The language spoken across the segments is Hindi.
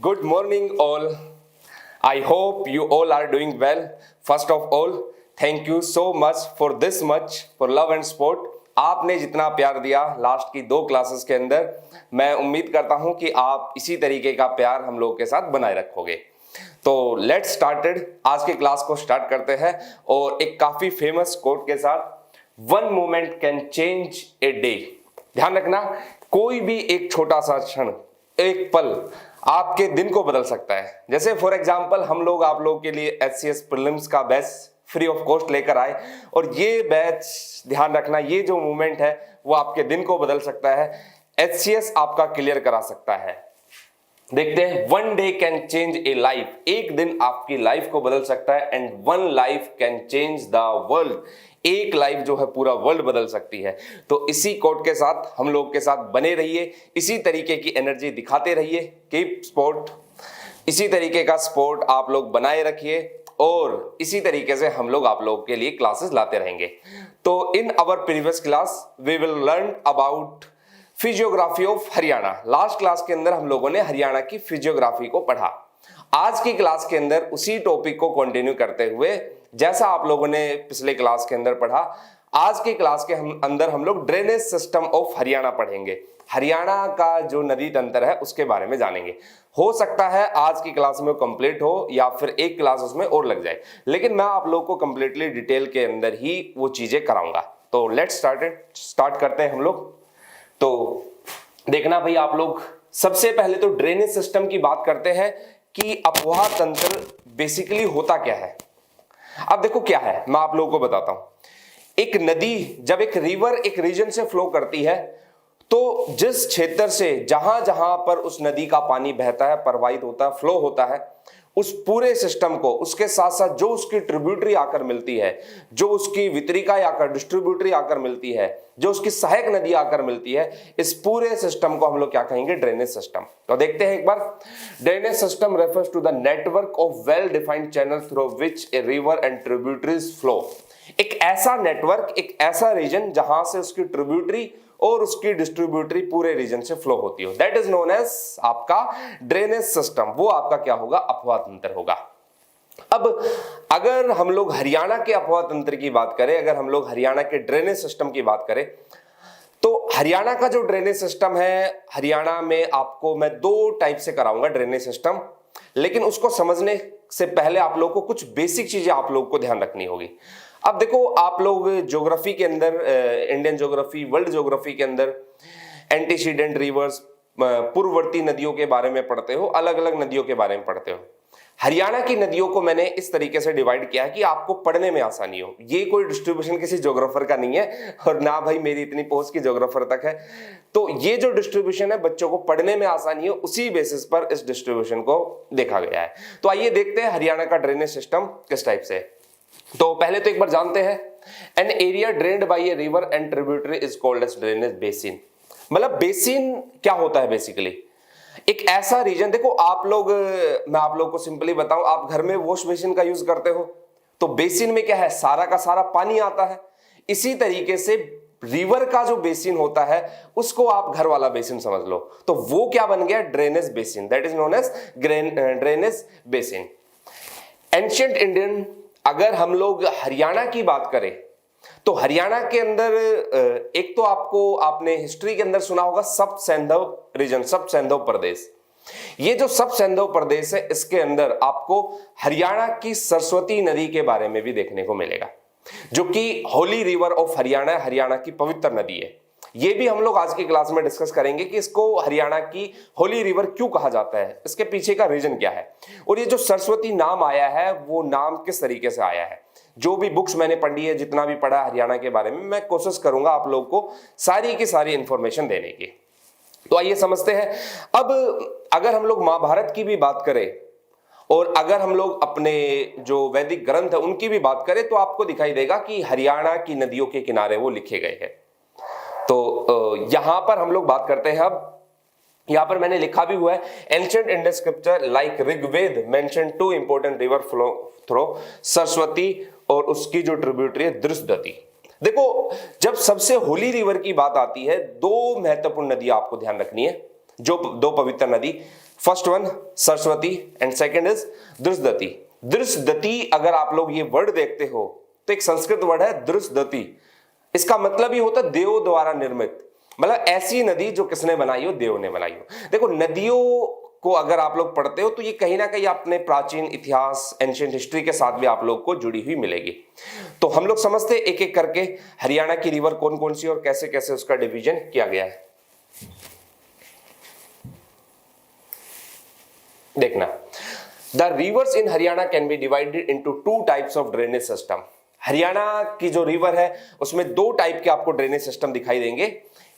Good morning, all. I hope you all are doing well. First of all, thank you so much for love and support. आपने जितना प्यार दिया लास्ट की 2 क्लासेस के अंदर, मैं उम्मीद करता हूं कि आप इसी तरीके का प्यार हम लोगों के साथ बनाए रखोगे। तो लेट्स स्टार्टेड, आज के क्लास को स्टार्ट करते हैं और एक काफी फेमस कोट के साथ, one moment can change a day. ध्यान रखना, कोई भी एक छोटा सा क्षण, एक पल आपके दिन को बदल सकता है। जैसे फॉर एग्जांपल हम लोग आप लोगों के लिए एचसीएस प्रीलिम्स का बैच फ्री ऑफ कॉस्ट लेकर आए और ये बैच, ध्यान रखना, ये जो मूवमेंट है वो आपके दिन को बदल सकता है, एचसीएस आपका क्लियर करा सकता है। देखते हैं, one day can change A life, एक दिन आपकी लाइफ को बदल सकता है। And one life can change the world, एक लाइफ जो है पूरा वर्ल्ड बदल सकती है। तो इसी कोट के साथ हम लोग के साथ बने रहिए, इसी तरीके की एनर्जी दिखाते रहिए, कीप स्पोर्ट, इसी तरीके का स्पोर्ट आप लोग बनाए रखिए और इसी तरीके से हम लोग आप लोगों के लिए क्लासेस लाते रहेंगे। तो in our previous class we will learn about physiography of Haryana. Last class के अंदर हम लोगों ने हरियाणा की फिजियोग्राफी को पढ़ा। आज की क्लास के अंदर उसी टॉपिक को कंटिन्यू करते हुए, जैसा आप लोगों ने पिछले क्लास के अंदर पढ़ा, आज की क्लास के अंदर हम लोग ड्रेनेज सिस्टम ऑफ हरियाणा पढ़ेंगे। हरियाणा का जो नदी तंत्र है उसके बारे में जानेंगे। हो सकता है आज की क्लास में कंप्लीट हो या फिर एक क्लास उसमें और लग जाए, लेकिन मैं आप लोग को कंप्लीटली डिटेल के अंदर ही वो चीजें कराऊंगा। तो लेट्स स्टार्ट करते हैं हम लोग। तो देखना भाई, आप लोग सबसे पहले तो ड्रेनेज सिस्टम की बात करते हैं कि अपवाह तंत्र बेसिकली होता क्या है। अब देखो क्या है, मैं आप लोगों को बताता हूं। एक नदी जब एक रिवर एक रीजन से फ्लो करती है, तो जिस क्षेत्र से जहां जहां पर उस नदी का पानी बहता है, प्रवाहित होता है, फ्लो होता है, उस पूरे सिस्टम को, उसके साथ साथ जो उसकी ट्रिब्यूटरी आकर मिलती है, जो उसकी वितरिका आकर डिस्ट्रीब्यूटरी आकर मिलती है, जो उसकी सहायक नदी आकर मिलती है, इस पूरे सिस्टम को हम लोग क्या कहेंगे, ड्रेनेज सिस्टम। तो देखते हैं एक बार। Drainage system refers to the network of well defined channel through which a river and tributaries flow. एक ऐसा नेटवर्क, एक ऐसा रीजन जहां से उसकी ट्रिब्यूटरी और उसकी डिस्ट्रीब्यूटरी पूरे रीजन से फ्लो होती हो, दैट इज नोन एज आपका ड्रेनेज सिस्टम। वो आपका क्या होगा, अपवाह तंत्र होगा। अब अगर हम लोग हरियाणा के अपवाह तंत्र की बात करें, अगर हम लोग हरियाणा के ड्रेनेज सिस्टम की बात करें, तो हरियाणा का जो ड्रेनेज सिस्टम है, हरियाणा में आपको मैं 2 टाइप से कराऊंगा ड्रेनेज सिस्टम, लेकिन उसको समझने से पहले आप लोग को कुछ बेसिक चीजें आप लोग को ध्यान रखनी होगी। अब देखो, आप लोग ज्योग्राफी के अंदर, इंडियन ज्योग्राफी, वर्ल्ड ज्योग्राफी के अंदर एंटीसीडेंट रिवर्स, पूर्ववर्ती नदियों के बारे में पढ़ते हो, अलग अलग नदियों के बारे में पढ़ते हो। हरियाणा की नदियों को मैंने इस तरीके से डिवाइड किया है कि आपको पढ़ने में आसानी हो। ये कोई डिस्ट्रीब्यूशन किसी ज्योग्राफर का नहीं है और ना भाई मेरी इतनी पहुंच की ज्योग्राफर तक है। तो ये जो डिस्ट्रीब्यूशन है, बच्चों को पढ़ने में आसानी हो, उसी बेसिस पर इस डिस्ट्रीब्यूशन को देखा गया है। तो आइए देखते हैं हरियाणा का ड्रेनेज सिस्टम किस टाइप से है। तो पहले तो एक बार जानते हैं, an area drained by a river and tributary is called as drainage basin. मतलब बेसिन क्या होता है, बेसिकली एक ऐसा रीजन। देखो आप लोग, मैं आप लोग को सिंपली बताऊं, आप घर में वॉश बेसिन का यूज करते हो, तो बेसिन में क्या है, सारा का सारा पानी आता है। इसी तरीके से रिवर का जो बेसिन होता है उसको आप घर वाला बेसिन समझ लो, तो वो क्या बन गया, drainage basin, that is known as drainage basin. Ancient Indian, अगर हम लोग हरियाणा की बात करें, तो हरियाणा के अंदर एक तो आपने हिस्ट्री के अंदर सुना होगा सब सैंधव रीजन, सब सैंधव प्रदेश। ये जो सब सैंधव प्रदेश है, इसके अंदर आपको हरियाणा की सरस्वती नदी के बारे में भी देखने को मिलेगा, जो कि होली रिवर ऑफ हरियाणा, हरियाणा की पवित्र नदी है। ये भी हम लोग आज की क्लास में डिस्कस करेंगे कि इसको हरियाणा की होली रिवर क्यों कहा जाता है, इसके पीछे का रीजन क्या है, और ये जो सरस्वती नाम आया है वो नाम किस तरीके से आया है। जो भी बुक्स मैंने पढ़ी है, जितना भी पढ़ा हरियाणा के बारे में, मैं कोशिश करूंगा आप लोग को सारी की सारी इंफॉर्मेशन देने की। तो आइए समझते हैं। अब अगर हम लोग महाभारत की भी बात करें और अगर हम लोग अपने जो वैदिक ग्रंथ है उनकी भी बात करें, तो आपको दिखाई देगा कि हरियाणा की नदियों के किनारे वो लिखे गए हैं। तो यहां पर हम लोग बात करते हैं। अब यहां पर मैंने लिखा भी हुआ है, ancient Indian scripture like Rigveda mention 2 important river flow through Saraswati और उसकी जो ट्रिब्यूटरी है दृष्टदती। देखो, जब सबसे होली रिवर की बात आती है, 2 महत्वपूर्ण नदियां आपको ध्यान रखनी है, जो 2 पवित्र नदी, first one Saraswati and second is Drishadvati. Drishadvati अगर आप लोग ये वर्ड देखते हो तो एक संस्कृत वर्ड है दृशदती, इसका मतलब ही होता है देव द्वारा निर्मित, मतलब ऐसी नदी जो किसने बनाई हो, देव ने बनाई हो। देखो नदियों को अगर आप लोग पढ़ते हो तो ये कहीं ना कहीं अपने प्राचीन इतिहास एंशिएंट हिस्ट्री के साथ भी आप लोग को जुड़ी हुई मिलेगी। तो हम लोग समझते हैं एक एक करके हरियाणा की रिवर कौन कौन सी और कैसे कैसे उसका डिवीजन किया गया है। देखना, the reverse in Haryana can be divided into two types of drainage system. Haryana की जो रिवर है उसमें दो टाइप के आपको ड्रेनेज सिस्टम दिखाई देंगे।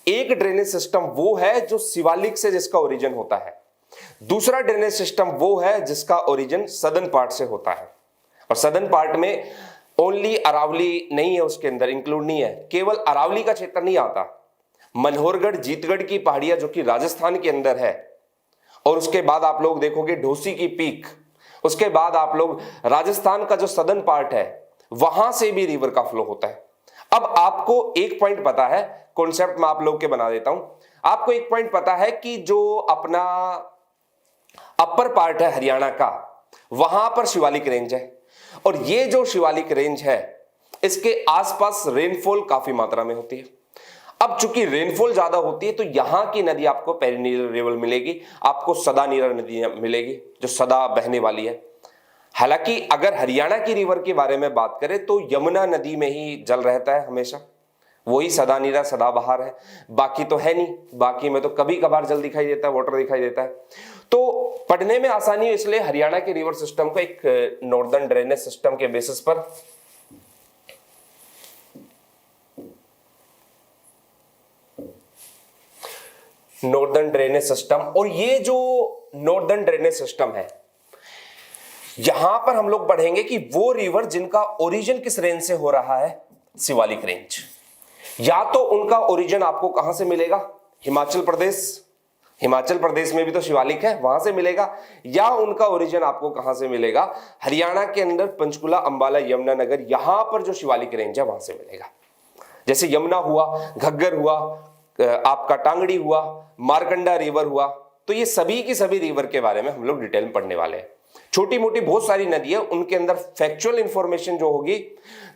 एक ड्रेनेज सिस्टम वो है जो शिवालिक से जिसका ओरिजिन होता है, दूसरा ड्रेनेज सिस्टम वो है जिसका ओरिजिन सदर्न पार्ट से होता है। और सदर्न पार्ट में ओनली अरावली नहीं है, उसके अंदर इंक्लूड नहीं है, केवल अरावली का क्षेत्र नहीं आता, मनोहरगढ़ जीतगढ़ की पहाड़ियां जो कि राजस्थान के अंदर है, और उसके बाद आप लोग देखोगे ढोसी की पीक, उसके बाद आप लोग राजस्थान का जो सदर्न पार्ट है वहां से भी रिवर का फ्लो होता है। अब आपको एक पॉइंट पता है, कॉन्सेप्ट में आप लोग के बना देता हूं, आपको एक पॉइंट पता है कि जो अपना अपर पार्ट है हरियाणा का, वहां पर शिवालिक रेंज है, और ये जो शिवालिक रेंज है इसके आसपास रेनफॉल काफी मात्रा में होती है। अब चूंकि रेनफॉल ज्यादा होती है तो यहां की नदी आपको पेरिनियल रिवर मिलेगी, आपको सदा नीरा नदी मिलेगी जो सदा बहने वाली है। हालांकि अगर हरियाणा की रिवर के बारे में बात करें तो यमुना नदी में ही जल रहता है हमेशा, वही सदा नीरा सदाबहार है, बाकी तो है नहीं, बाकी में तो कभी कभार जल दिखाई देता है, वाटर दिखाई देता है। तो पढ़ने में आसानी है, इसलिए हरियाणा के रिवर सिस्टम को एक नॉर्दर्न ड्रेनेज सिस्टम के बेसिस पर नॉर्दर्न ड्रेनेज सिस्टम, और ये जो नॉर्दर्न ड्रेनेज सिस्टम है यहां पर हम लोग पढ़ेंगे कि वो रिवर जिनका ओरिजिन किस रेंज से हो रहा है, शिवालिक रेंज। या तो उनका ओरिजिन आपको कहां से मिलेगा, हिमाचल प्रदेश, हिमाचल प्रदेश में भी तो शिवालिक है, वहां से मिलेगा, या उनका ओरिजिन आपको कहां से मिलेगा, हरियाणा के अंदर पंचकुला अंबाला यमुनानगर यहां पर जो शिवालिक रेंज है वहां से मिलेगा। जैसे यमुना हुआ, घग्गर हुआ, आपका टांगड़ी हुआ, मारकंडा रिवर हुआ, तो ये सभी की सभी रिवर के बारे में हम लोग डिटेल में पढ़ने वाले हैं। छोटी मोटी बहुत सारी नदी है, उनके अंदर फैक्चुअल इंफॉर्मेशन जो होगी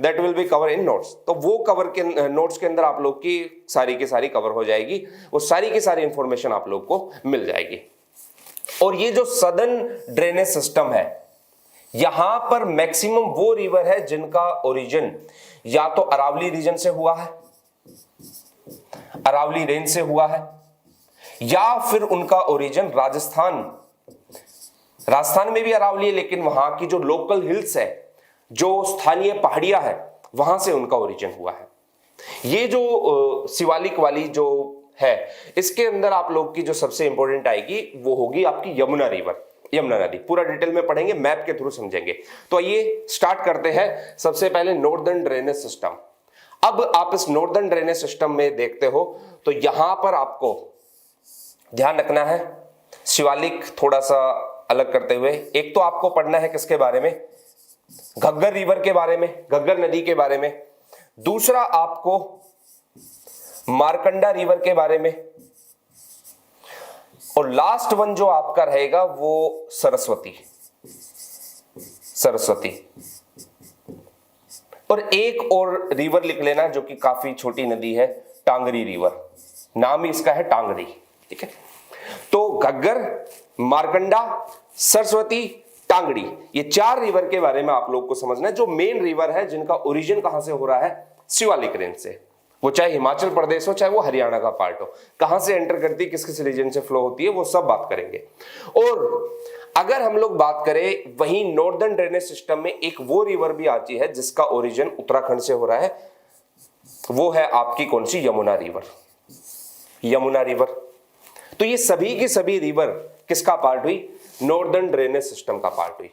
that will be cover in notes, तो वो कवर के नोट्स के अंदर आप लोग की सारी कवर हो जाएगी, वो सारी की सारी इंफॉर्मेशन आप लोग को मिल जाएगी। और ये जो सदर्न ड्रेनेज सिस्टम है यहां पर मैक्सिमम वो रिवर है जिनका ओरिजिन या तो अरावली रीजन से हुआ है, अरावली रेंज से हुआ है, या फिर उनका ओरिजिन राजस्थान में भी अरावली है लेकिन वहां की जो लोकल हिल्स है, जो स्थानीय पहाड़ियां है, वहां से उनका ओरिजिन हुआ है। ये जो शिवालिक वाली जो है इसके अंदर आप लोग की जो सबसे इंपॉर्टेंट आएगी वो होगी आपकी यमुना रिवर, यमुना नदी। पूरा डिटेल में पढ़ेंगे, मैप के थ्रू समझेंगे। तो आइए स्टार्ट करते हैं। सबसे पहले नॉर्दर्न ड्रेनेज सिस्टम। अब आप इस नॉर्दर्न ड्रेनेज सिस्टम में देखते हो तो यहां पर आपको ध्यान रखना है, शिवालिक थोड़ा सा अलग करते हुए, एक तो आपको पढ़ना है किसके बारे में, घग्गर रिवर के बारे में, घग्गर नदी के बारे में, दूसरा आपको मारकंडा रिवर के बारे में, और लास्ट वन जो आपका रहेगा वो सरस्वती। और एक और रिवर लिख लेना जो कि काफी छोटी नदी है, टांगरी रिवर, नाम ही इसका है टांगरी, ठीक है। तो घग्गर, मारकंडा, सरस्वती, टांगड़ी, ये चार रिवर के बारे में आप लोग को समझना है, जो मेन रिवर है जिनका ओरिजिन कहां से हो रहा है, शिवालिक रेंज से। वो चाहे हिमाचल प्रदेश हो चाहे वो हरियाणा का पार्ट हो, कहां से एंटर करती है, किस किस रीजन से फ्लो होती है, वो सब बात करेंगे। और अगर हम लोग बात करें वहीं नॉर्दर्न ड्रेनेज सिस्टम में एक वो रिवर भी आती है जिसका ओरिजिन उत्तराखंड से हो रहा है, वो है आपकी कौन सी, यमुना रिवर, यमुना रिवर। तो ये सभी की सभी रिवर किसका पार्ट हुई, नॉर्दर्न ड्रेनेज सिस्टम का पार्ट हुई।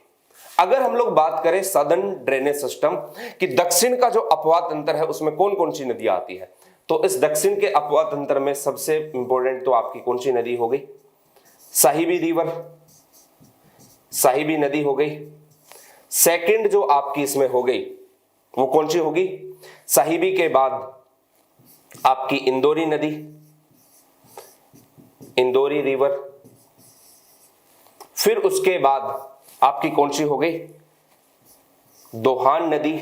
अगर हम लोग बात करें सदर्न ड्रेनेज सिस्टम कि दक्षिण का जो अपवाद तंत्र है उसमें कौन कौन सी नदियां आती है, तो इस दक्षिण के अपवाद तंत्र में सबसे इंपॉर्टेंट तो आपकी कौन सी नदी हो गई, साहिबी रिवर, साहिबी नदी हो गई। सेकंड जो आपकी इसमें हो गई वो कौन सी होगी, साहिबी के बाद आपकी इंदौरी नदी, इंदौरी रिवर, फिर उसके बाद आपकी कौन सी हो गई, दोहान नदी,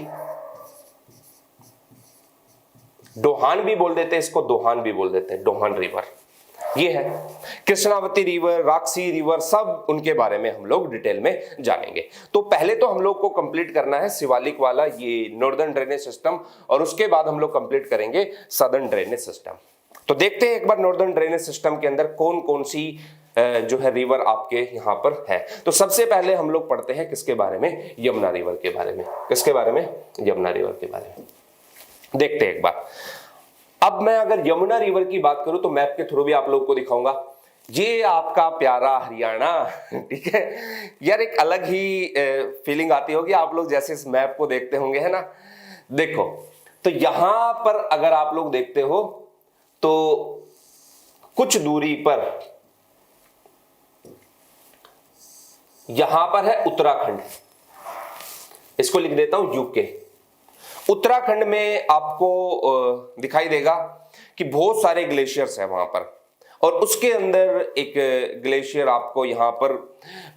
डोहान भी बोल देते हैं इसको, दोहान भी बोल देते हैं, डोहान रिवर। ये है कृष्णावती रिवर, राक्षी रिवर, सब उनके बारे में हम लोग डिटेल में जानेंगे। तो पहले तो हम लोग को कंप्लीट करना है शिवालिक वाला ये नॉर्दर्न ड्रेनेज सिस्टम, और उसके बाद हम लोग कंप्लीट करेंगे सदर्न ड्रेनेज सिस्टम। तो देखते हैं एक बार नॉर्दर्न ड्रेनेज सिस्टम के अंदर कौन कौन सी जो है रिवर आपके यहाँ पर है। तो सबसे पहले हम लोग पढ़ते हैं किसके बारे में, यमुना रिवर के बारे में। किसके बारे में, यमुना रिवर के बारे में देखते हैं एक बार। अब मैं अगर यमुना रिवर की बात करूं तो मैप के थ्रू भी आप लोगों को दिखाऊंगा। ये आपका प्यारा हरियाणा, ठीक है यार, एक अलग ही फीलिंग आती होगी आप लोग जैसे इस मैप को देखते होंगे, है ना। देखो तो यहां पर अगर आप लोग देखते हो तो कुछ दूरी पर यहां पर है उत्तराखंड, इसको लिख देता हूं यूके। उत्तराखंड में आपको दिखाई देगा कि बहुत सारे ग्लेशियर्स है वहां पर, और उसके अंदर एक ग्लेशियर आपको यहां पर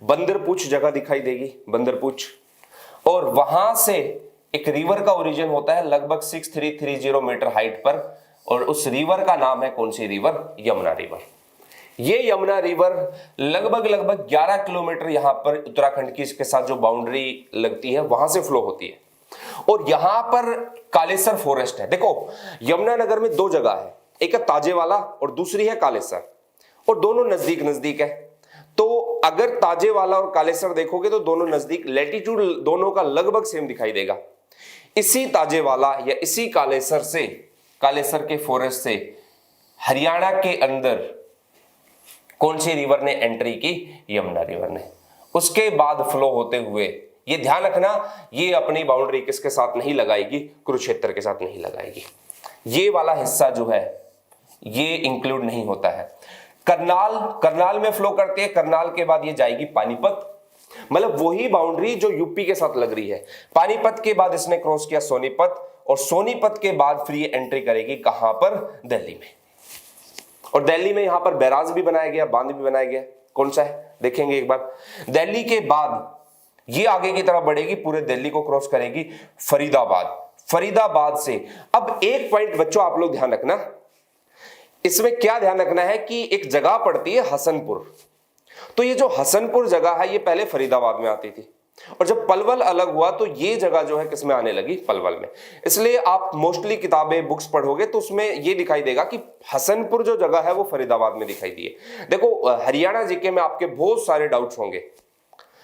बंदरपूछ जगह दिखाई देगी, बंदरपूछ, और वहां से एक रिवर का ओरिजिन होता है लगभग 6330 मीटर हाइट पर, और उस रिवर का नाम है कौन सी रिवर, यमुना रिवर। ये यमुना रिवर लगभग 11 किलोमीटर यहां पर उत्तराखंड की इसके साथ जो बाउंड्री लगती है वहां से फ्लो होती है, और यहां पर कालेसर फॉरेस्ट है। देखो यमुनानगर में दो जगह है, एक है ताजेवाला और दूसरी है कालेसर, और दोनों नजदीक नजदीक है। तो अगर ताजेवाला और कालेसर देखोगे तो दोनों नजदीक, लैटिट्यूड दोनों का लगभग सेम दिखाई देगा। इसी ताजेवाला या इसी कालेसर से, कालेसर के फॉरेस्ट से हरियाणा के अंदर कौन सी रिवर ने एंट्री की, यमुना रिवर ने। उसके बाद फ्लो होते हुए, ये ध्यान रखना, ये अपनी बाउंड्री किसके साथ नहीं लगाएगी, कुरुक्षेत्र के साथ नहीं लगाएगी। ये वाला हिस्सा जो है ये इंक्लूड नहीं होता है। करनाल में फ्लो करती है, करनाल के बाद ये जाएगी पानीपत, मतलब वही बाउंड्री जो यूपी के साथ लग रही है। पानीपत के बाद इसने क्रॉस किया सोनीपत, और सोनीपत के बाद फिर ये एंट्री करेगी कहां पर, दिल्ली में। और दिल्ली में यहां पर बैराज भी बनाया गया, बांध भी बनाया गया, कौन सा है देखेंगे एक बार। दिल्ली के बाद ये आगे की तरफ बढ़ेगी, पूरे दिल्ली को क्रॉस करेगी फरीदाबाद, फरीदाबाद से। अब एक पॉइंट बच्चों आप लोग ध्यान रखना, इसमें क्या ध्यान रखना है कि एक जगह पड़ती है हसनपुर, तो ये जो हसनपुर जगह है ये पहले फरीदाबाद में आती थी, और जब पलवल अलग हुआ तो ये जगह जो है किसमें आने लगी, पलवल में। इसलिए आप मोस्टली किताबें बुक्स पढ़ोगे तो उसमें ये दिखाई देगा कि हसनपुर जो जगह है वो फरीदाबाद में दिखाई दी है। देखो हरियाणा जीके में आपके बहुत सारे डाउट्स होंगे,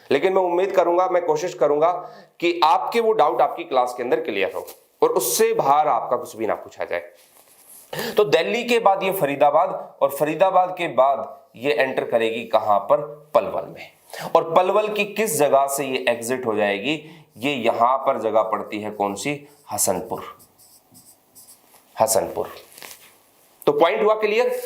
लेकिन मैं उम्मीद करूंगा, मैं कोशिश करूंगा कि आपके वो डाउट आपकी क्लास के अंदर क्लियर हो और उससे बाहर आपका कुछ भी ना पूछा जाए। तो दिल्ली के बाद ये फरीदाबाद, और फरीदाबाद के बाद ये एंटर करेगी कहां पर, पलवल में। और पलवल की किस जगह से ये एग्जिट हो जाएगी, ये यहां पर जगह पड़ती है कौन सी, हसनपुर, हसनपुर। तो पॉइंट हुआ क्लियर।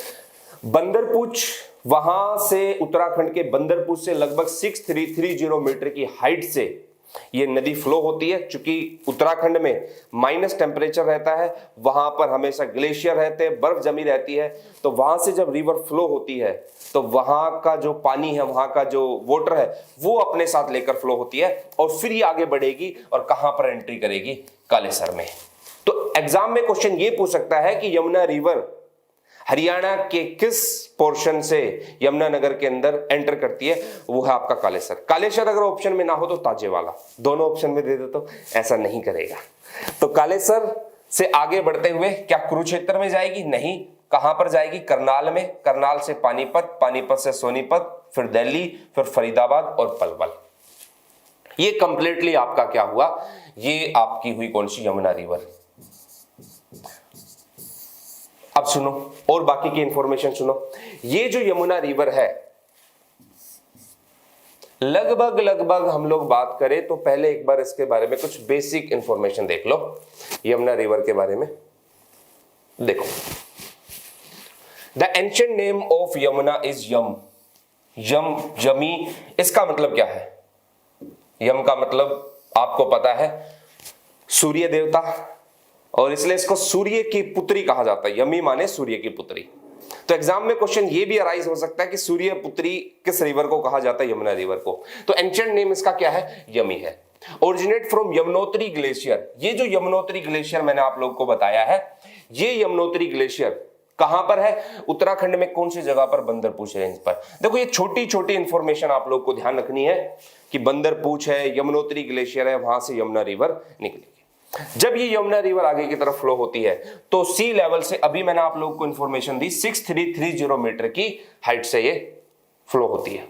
बंदरपूछ, वहां से उत्तराखंड के बंदरपूछ से लगभग 6330 मीटर की हाइट से ये नदी फ्लो होती है। चूंकि उत्तराखंड में माइनस टेम्परेचर रहता है, वहां पर हमेशा ग्लेशियर रहते हैं, बर्फ जमी रहती है, तो वहां से जब रिवर फ्लो होती है तो वहां का जो पानी है, वहां का जो वाटर है वो अपने साथ लेकर फ्लो होती है, और फिर ये आगे बढ़ेगी और कहां पर एंट्री करेगी, कालेसर में। तो एग्जाम में क्वेश्चन ये पूछ सकता है कि यमुना रिवर हरियाणा के किस पोर्शन से यमुनानगर के अंदर एंटर करती है, वो है आपका कालेसर। कालेसर अगर ऑप्शन में ना हो तो ताजेवाला, दोनों ऑप्शन में दे दे तो ऐसा नहीं करेगा। तो कालेसर से आगे बढ़ते हुए क्या कुरुक्षेत्र में जाएगी, नहीं, कहां पर जाएगी, करनाल में, करनाल से पानीपत, पानीपत से सोनीपत, फिर दिल्ली, फिर फरीदाबाद और पलवल। ये कंप्लीटली आपका क्या हुआ, ये आपकी हुई कौन सी, यमुना रिवर। अब सुनो और बाकी की इंफॉर्मेशन सुनो। ये जो यमुना रिवर है लगभग हम लोग बात करें तो पहले एक बार इसके बारे में कुछ बेसिक इंफॉर्मेशन देख लो यमुना रिवर के बारे में। देखो, the ancient name of Yamuna is Yam, Yam, Yami. इसका मतलब क्या है, यम का मतलब आपको पता है सूर्य देवता, और इसलिए इसको सूर्य की पुत्री कहा जाता है। यमी माने सूर्य की पुत्री। तो एग्जाम में क्वेश्चन ये भी अराइज हो सकता है कि सूर्यपुत्री किस रिवर को कहा जाता है? यमुना रिवर को। तो एंशिएंट नेम इसका क्या है? यमी है। Originate from Yamunotri glacier. ये जो यमुनोत्री ग्लेशियर मैंने आप लोग को बताया है, ये यमुनोत्री ग्लेशियर कहां पर है? उत्तराखंड में कौन सी जगह पर? बंदरपूछ रेंज पर। देखो ये छोटी छोटी इंफॉर्मेशन आप लोग को ध्यान रखनी है कि बंदरपूछ है, यमुनोत्री ग्लेशियर है, वहां से यमुना रिवर निकलेगी। जब ये यमुना रिवर आगे की तरफ फ्लो होती है तो सी लेवल से, अभी मैंने आप लोग को इंफॉर्मेशन दी, 6330 मीटर की हाइट से ये फ्लो होती है।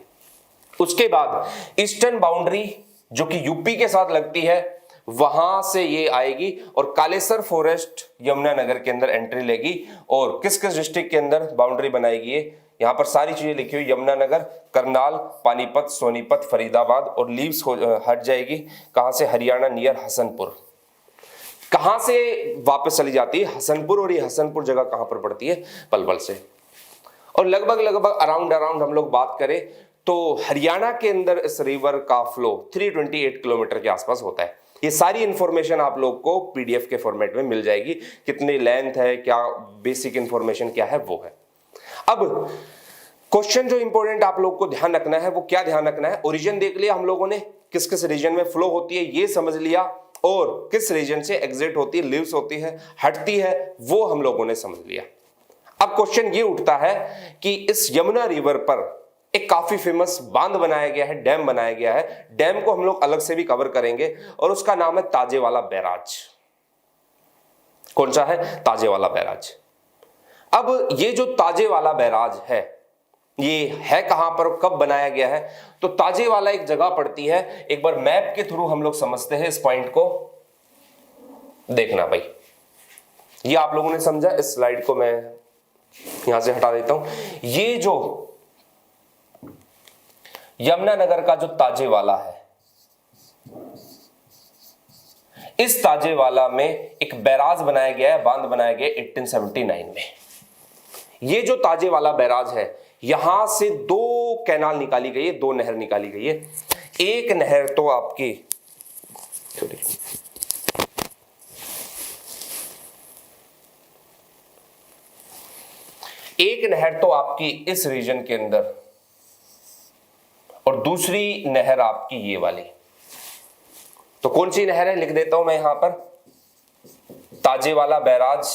उसके बाद ईस्टर्न बाउंड्री जो कि यूपी के साथ लगती है, वहां से ये आएगी और कालेसर फॉरेस्ट यमुनानगर के अंदर एंट्री लेगी। और किस किस डिस्ट्रिक्ट के अंदर बाउंड्री बनाएगी? ये यहां पर सारी चीजें लिखी हुई, यमुनानगर, करनाल, पानीपत, सोनीपत, फरीदाबाद, और लीव्स हट जाएगी कहां से? हरियाणा नियर हसनपुर। कहां से वापस चली जाती है? हसनपुर। और ये हसनपुर जगह कहां पर पड़ती है? पलवल से। और लगभग अराउंड हम लोग बात करें तो हरियाणा के अंदर इस रिवर का फ्लो 328 किलोमीटर के आसपास होता है। ये सारी इंफॉर्मेशन आप लोग को पीडीएफ के फॉर्मेट में मिल जाएगी, कितनी लेंथ है, क्या बेसिक इंफॉर्मेशन क्या है वो है। अब क्वेश्चन जो इंपॉर्टेंट आप लोग को ध्यान रखना है वो क्या ध्यान रखना है? ओरिजिन देख लिया हम लोगों ने, किस किस रीजन में फ्लो होती है ये समझ लिया, और किस रीजन से एग्जिट होती है, लीव्स होती है, हटती है, वो हम लोगों ने समझ लिया। अब क्वेश्चन ये उठता है कि इस यमुना रिवर पर एक काफी फेमस बांध बनाया गया है, डैम बनाया गया है। डैम को हम लोग अलग से भी कवर करेंगे और उसका नाम है ताजेवाला बैराज। कौन सा है? ताजेवाला बैराज। अब ये जो ताजेवाला बैराज है, ये है कहां पर, कब बनाया गया है? तो ताजेवाला एक जगह पड़ती है, एक बार मैप के थ्रू हम लोग समझते हैं, इस पॉइंट को देखना भाई। ये आप लोगों ने समझा? इस स्लाइड को मैं यहां से हटा देता हूं। ये जो यमुनानगर का जो ताजेवाला है, इस ताजेवाला में एक बैराज बनाया गया है, बांध बनाया गया 1879 में। ये जो ताजेवाला बैराज है, यहां से दो कैनाल निकाली गई है, दो नहर निकाली गई है। एक नहर तो आपकी इस रीजन के अंदर, और दूसरी नहर आपकी ये वाली। तो कौन सी नहर है लिख देता हूं मैं यहां पर। ताजेवाला बैराज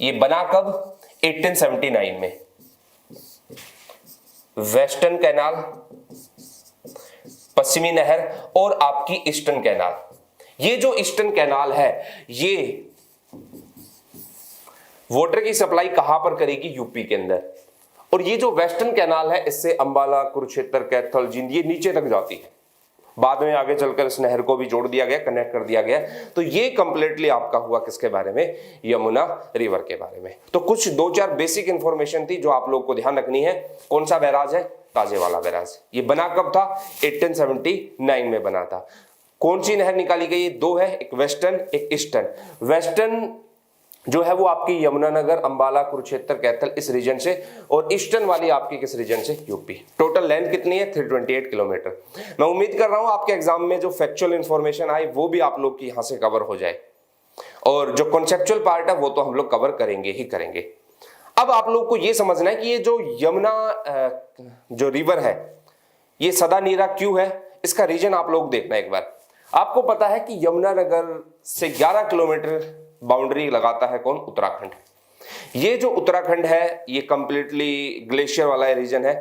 ये बना कब? 1879 में। वेस्टर्न कैनाल, पश्चिमी नहर, और आपकी ईस्टर्न कैनाल। ये जो ईस्टर्न कैनाल है, ये वाटर की सप्लाई कहां पर करेगी? यूपी के अंदर। और ये जो वेस्टर्न कैनाल है, इससे अंबाला, कुरुक्षेत्र, कैथल, जींद, ये नीचे तक जाती है। बाद में आगे चलकर इस नहर को भी जोड़ दिया गया, कनेक्ट कर दिया गया। तो ये कंप्लीटली आपका हुआ किसके बारे में? यमुना रिवर के बारे में। तो कुछ दो चार बेसिक इंफॉर्मेशन थी जो आप लोग को ध्यान रखनी है। कौन सा बैराज है? ताजेवाला बैराज। ये बना कब था? 1879 में बना था। कौन सी नहर निकाली गई? दो है, एक वेस्टर्न, एक ईस्टर्न। वेस्टर्न जो है वो आपकी यमुनानगर, अंबाला, कुरुक्षेत्र, कैथल, इस रीजन से, और ईस्टर्न वाली आपकी किस रीजन से? यूपी। टोटल लेंथ कितनी है? 328 किलोमीटर। मैं उम्मीद कर रहा हूं आपके एग्जाम में जो फैक्चुअल इंफॉर्मेशन आई वो भी आप लोग की यहां से कवर हो जाए, और जो कॉन्सेप्चुअल पार्ट है वो तो हम लोग कवर करेंगे ही करेंगे। अब आप लोग को ये समझना है कि ये जो यमुना जो रिवर है, ये सदा नीरा क्यों है? इसका रीजन आप लोग देखना एक बार। आपको पता है कि यमुनानगर से 11 किलोमीटर बाउंड्री लगाता है कौन? उत्तराखंड। ये जो उत्तराखंड है, ये कंप्लीटली ग्लेशियर वाला रीजन है,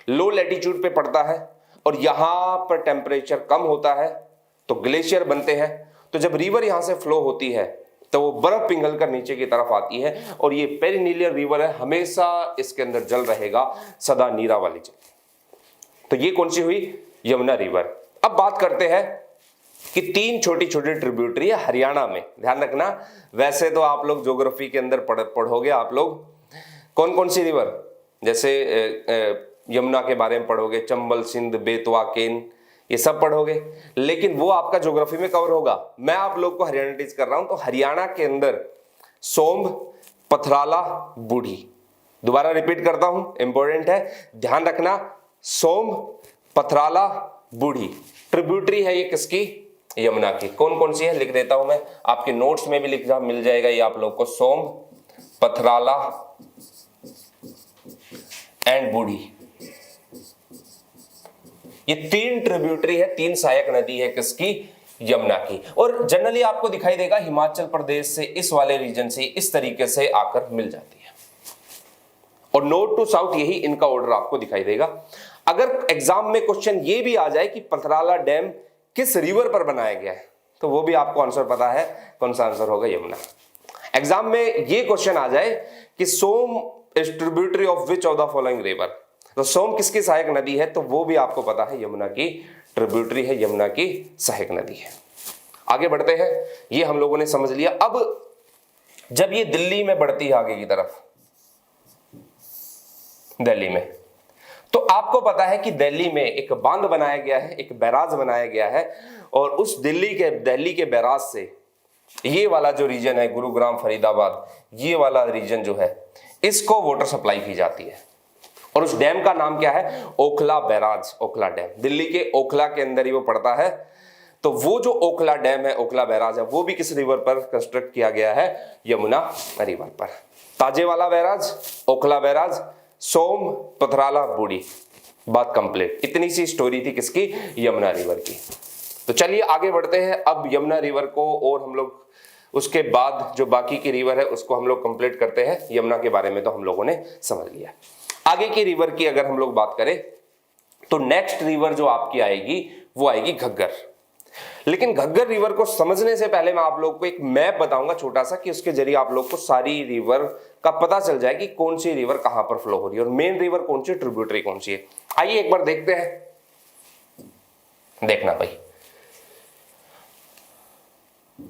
लो लैटिट्यूड पे पड़ता है, और यहां पर टेम्परेचर कम होता है तो ग्लेशियर बनते हैं। तो जब रिवर यहां से फ्लो होती है तो वो बर्फ पिघल कर नीचे की तरफ आती है, और ये पेरिनीलियर रिवर है, हमेशा इसके अंदर जल रहेगा, सदा नीरा वाली जल। तो ये कौन सी हुई? यमुना रिवर। अब बात करते हैं कि तीन छोटी छोटी ट्रिब्यूटरी है हरियाणा में। ध्यान रखना, वैसे तो आप लोग ज्योग्राफी के अंदर पढ़ोगे आप लोग कौन कौन सी रिवर, जैसे यमुना के बारे में पढ़ोगे, चंबल, सिंध, बेतवा, केन, ये सब पढ़ोगे, लेकिन वो आपका ज्योग्राफी में कवर होगा। मैं आप लोग को हरियाणा टीच कर रहा हूं। तो हरियाणा के अंदर सोम्ब, पथराला, बूढ़ी। दोबारा रिपीट करता हूं, इंपॉर्टेंट है, ध्यान रखना। सोम्ब, पथराला, बूढ़ी ट्रिब्यूटरी है ये किसकी? यमुना की। कौन कौन सी है लिख देता हूं मैं, आपके नोट्स में भी लिखा मिल जाएगा ये आप लोग को। सोम्ब, पथराला एंड बूढ़ी। ये 3 ट्रिब्यूटरी है, 3 सहायक नदी है किसकी? यमुना की। और जनरली आपको दिखाई देगा हिमाचल प्रदेश से, इस वाले रीजन से इस तरीके से आकर मिल जाती है। और नॉर्थ टू साउथ यही इनका ऑर्डर आपको दिखाई देगा। अगर एग्जाम में क्वेश्चन ये भी आ जाए कि पथराला डैम किस रिवर पर बनाया गया है, तो वो भी आपको आंसर पता है, कौन सा आंसर होगा? यमुना। एग्जाम में ये क्वेश्चन आ जाए कि Som is tributary of which of the following river, तो सोम किसकी सहायक नदी है, तो वो भी आपको पता है यमुना की ट्रिब्यूटरी है, यमुना की सहायक नदी है। आगे बढ़ते हैं, ये हम लोगों ने समझ लिया। अब जब ये दिल्ली में बढ़ती है आगे की तरफ, दिल्ली में, तो आपको पता है कि दिल्ली में एक बांध बनाया गया है, एक बैराज बनाया गया है, और उस दिल्ली के बैराज से ये वाला जो रीजन है गुरुग्राम फरीदाबाद, ये वाला रीजन जो है, इसको वाटर सप्लाई की जाती है। और उस डैम का नाम क्या है? Okhla barrage, Okhla dam. दिल्ली के ओखला के अंदर ही वो पड़ता है। तो वो जो ओखला डैम है, ओखला बैराज है, वो भी किस रिवर पर कंस्ट्रक्ट किया गया है? यमुना रिवर पर। ताजे वाला बैराज, ओखला बैराज, सोम, पथराला, बूढ़ी, बात कंप्लीट। इतनी सी स्टोरी थी किसकी? यमुना रिवर की। तो चलिए आगे बढ़ते हैं। अब यमुना रिवर को और हम लोग उसके बाद जो बाकी की रिवर है उसको हम लोग कंप्लीट करते हैं। यमुना के बारे में तो हम लोगों ने समझ लिया। आगे की रिवर की अगर हम लोग बात करें तो नेक्स्ट रिवर जो आपकी आएगी वो आएगी घग्गर। लेकिन घग्गर रिवर को समझने से पहले मैं आप लोग को एक मैप बताऊंगा छोटा सा, कि उसके जरिए आप लोग को सारी रिवर का पता चल जाए कि कौन सी रिवर कहां पर फ्लो हो रही है और मेन रिवर कौन सी, ट्रिब्यूटरी कौन सी है। आइए एक बार देखते हैं, देखना भाई,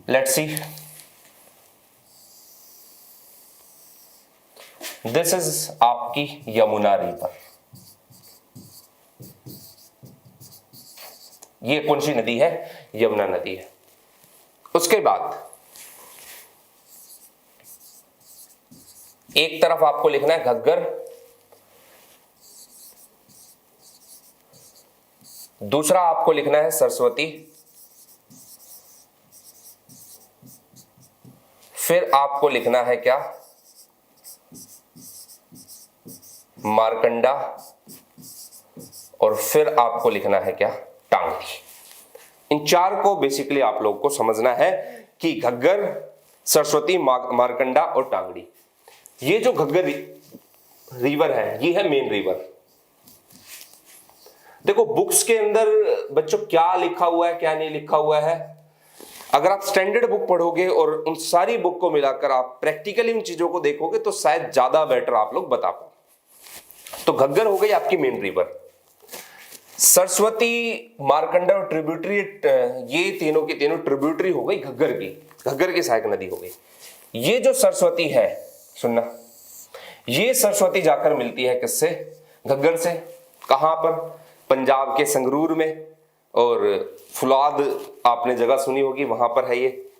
लेट्स सी। दिस इज आपकी यमुना रिवर। ये कौन सी नदी है? यमुना नदी है। उसके बाद एक तरफ आपको लिखना है घग्गर, दूसरा आपको लिखना है सरस्वती, फिर आपको लिखना है क्या? मारकंडा, और फिर आपको लिखना है क्या? टांगड़ी। इन चार को बेसिकली आप लोग को समझना है कि घग्गर, सरस्वती, मारकंडा और टांगड़ी, ये जो घग्गर रिवर है ये है मेन रिवर। देखो बुक्स के अंदर बच्चों क्या लिखा हुआ है क्या नहीं लिखा हुआ है, अगर आप स्टैंडर्ड बुक पढ़ोगे और उन सारी बुक को मिलाकर आप प्रैक्टिकली उन चीजों को देखोगे तो शायद ज्यादा बेटर आप लोग बता पाओ। तो घग्गर हो गई आपकी मेन रिवर, सरस्वती, मारकंडा और ट्रिब्यूटरी, ये तीनों की तीनों ट्रिब्यूटरी हो गई घग्गर की, घग्गर की सहायक नदी हो गई। ये जो सरस्वती है, सुनना, ये सरस्वती जाकर मिलती है किससे? घग्गर से। कहां पर? पंजाब के संगरूर में, और फुलाद आपने जगह सुनी होगी, वहां पर है ये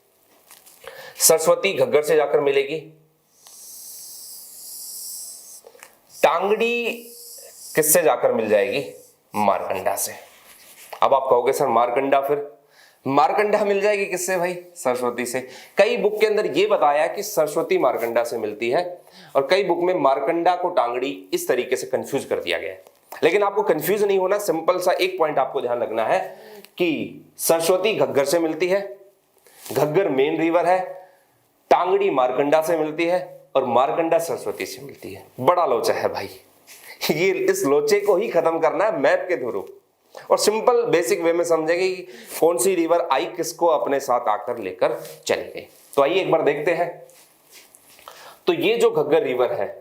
सरस्वती, घग्गर से जाकर मिलेगी। टांगड़ी किससे जाकर मिल जाएगी? मारकंडा से। अब आप कहोगे सर मारकंडा, फिर मारकंडा मिल जाएगी किससे भाई? सरस्वती से। कई बुक के अंदर यह बताया कि सरस्वती मारकंडा से मिलती है, और कई बुक में मारकंडा को टांगड़ी इस तरीके से कंफ्यूज कर दिया गया है। लेकिन आपको कंफ्यूज नहीं होना, सिंपल सा एक पॉइंट आपको ध्यान रखना है कि सरस्वती घग्गर से मिलती है, घग्गर मेन रिवर है, टांगड़ी मारकंडा से मिलती है, और मारकंडा सरस्वती से मिलती है। बड़ा लोचा है भाई, ये इस लोचे को ही खत्म करना है मैप के थ्रू, और सिंपल बेसिक वे में समझेंगे कि कौन सी रिवर आई किसको अपने साथ आकर लेकर चली गई। तो आइए एक बार देखते हैं। तो ये जो घग्गर रिवर है,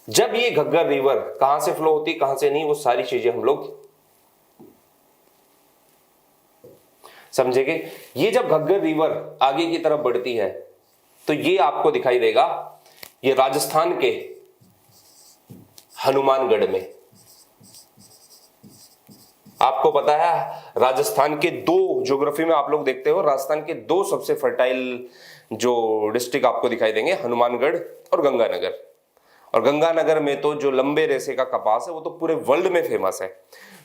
जब ये घग्गर रिवर कहां से फ्लो होती कहां से नहीं, वो सारी चीजें हम लोग समझेंगे। ये जब घग्गर रिवर आगे की तरफ बढ़ती है तो ये आपको दिखाई देगा, ये राजस्थान के हनुमानगढ़ में। आपको पता है राजस्थान के दो, ज्योग्राफी में आप लोग देखते हो, राजस्थान के दो सबसे फर्टाइल जो डिस्ट्रिक्ट आपको दिखाई देंगे, हनुमानगढ़ और गंगानगर। और गंगानगर में तो जो लंबे रेशे का कपास है वो तो पूरे वर्ल्ड में फेमस है।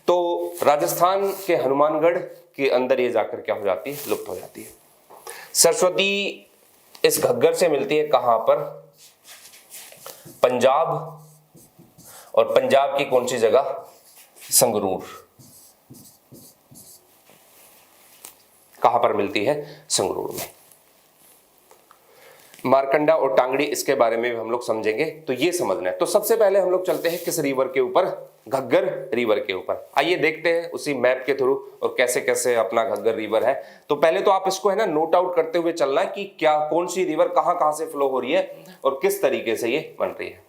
तो राजस्थान के हनुमानगढ़ के अंदर ये जाकर क्या हो जाती है? लुप्त हो जाती है। सरस्वती इस घग्गर से मिलती है कहां पर? पंजाब, और पंजाब की कौन सी जगह? संगरूर। कहां पर मिलती है? संगरूर में। मारकंडा और टांगड़ी, इसके बारे में भी हम लोग समझेंगे, तो ये समझना है। तो सबसे पहले हम लोग चलते हैं किस रिवर के ऊपर? घग्गर रिवर के ऊपर। आइए देखते हैं उसी मैप के थ्रू और कैसे कैसे अपना घग्गर रिवर है। तो पहले तो आप इसको है ना नोट आउट करते हुए चलना है कि क्या कौन सी रिवर कहां से फ्लो हो रही है और किस तरीके से ये बन रही है।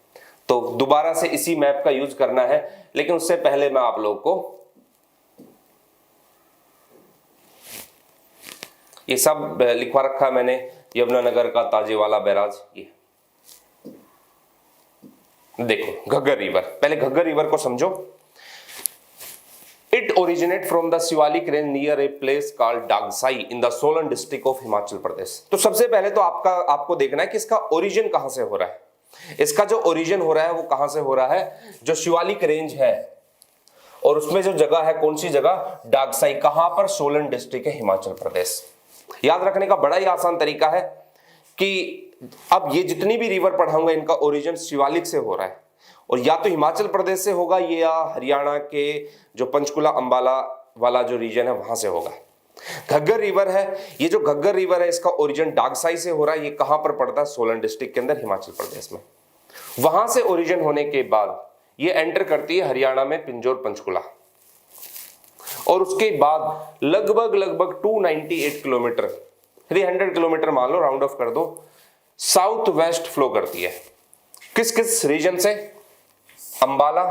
तो दोबारा से इसी मैप का यूज करना है, लेकिन उससे पहले मैं आप लोग को ये सब लिखवा रखा मैंने। यमुनानगर का ताजेवाला बैराज, ये देखो घग्गर रिवर। पहले घग्गर रिवर को समझो। It originate from the Shivalik range near a place called Dagshai in the Solan district of Himachal Pradesh. तो सबसे पहले तो आपको देखना है कि इसका ओरिजिन कहां से हो रहा है। इसका जो ओरिजिन हो रहा है वो कहां से हो रहा है? जो शिवालिक रेंज है और उसमें जो जगह है, कौन सी जगह? डागसाई। कहां पर? सोलन डिस्ट्रिक्ट है, हिमाचल प्रदेश। याद रखने का बड़ा ही आसान तरीका है कि अब ये जितनी भी रिवर पढ़ाऊंगा इनका ओरिजिन शिवालिक से हो रहा है, और या तो हिमाचल प्रदेश से होगा या हरियाणा के जो पंचकुला अंबाला वाला जो रीजन है वहां से होगा। घग्गर रिवर है, ये जो घग्गर रिवर है इसका ओरिजिन डागसाई से हो रहा है। ये कहां पर पड़ता है? सोलन डिस्ट्रिक्ट के अंदर, हिमाचल प्रदेश में। वहां से ओरिजिन होने के बाद ये एंटर करती है हरियाणा में पिंजौर पंचकुला, और उसके बाद लगभग 298 किलोमीटर, 300 किलोमीटर मान लो, राउंड ऑफ कर दो, साउथ वेस्ट फ्लो करती है। किस किस रीजन से? अंबाला,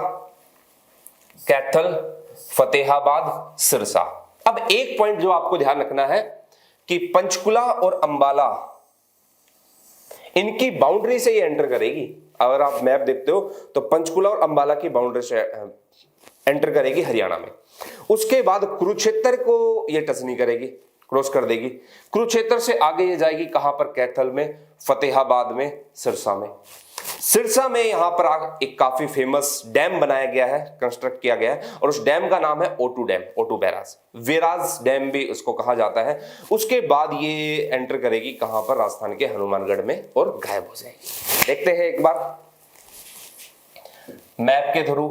कैथल, फतेहाबाद, सिरसा। अब एक पॉइंट जो आपको ध्यान रखना है कि पंचकुला और अंबाला, इनकी बाउंड्री से ये एंटर करेगी। अगर आप मैप देखते हो तो पंचकुला और अंबाला की बाउंड्री से एंटर करेगी हरियाणा में। उसके बाद कुरुक्षेत्र को ये टच नहीं करेगी, क्रॉस कर देगी। कुरुक्षेत्र से आगे ये जाएगी कहां पर? कैथल में, फतेहाबाद में, सिरसा में। सिरसा में यहां पर एक काफी फेमस डैम बनाया गया है, कंस्ट्रक्ट किया गया है, और उस डैम का नाम है O2 dam, O2 barrage, वेराज dam भी उसको कहा जाता है। उसके बाद ये एंटर करेगी कहां पर? राजस्थान के हनुमानगढ़ में, और गायब हो जाएगी। देखते हैं एक बार मैप के थ्रू।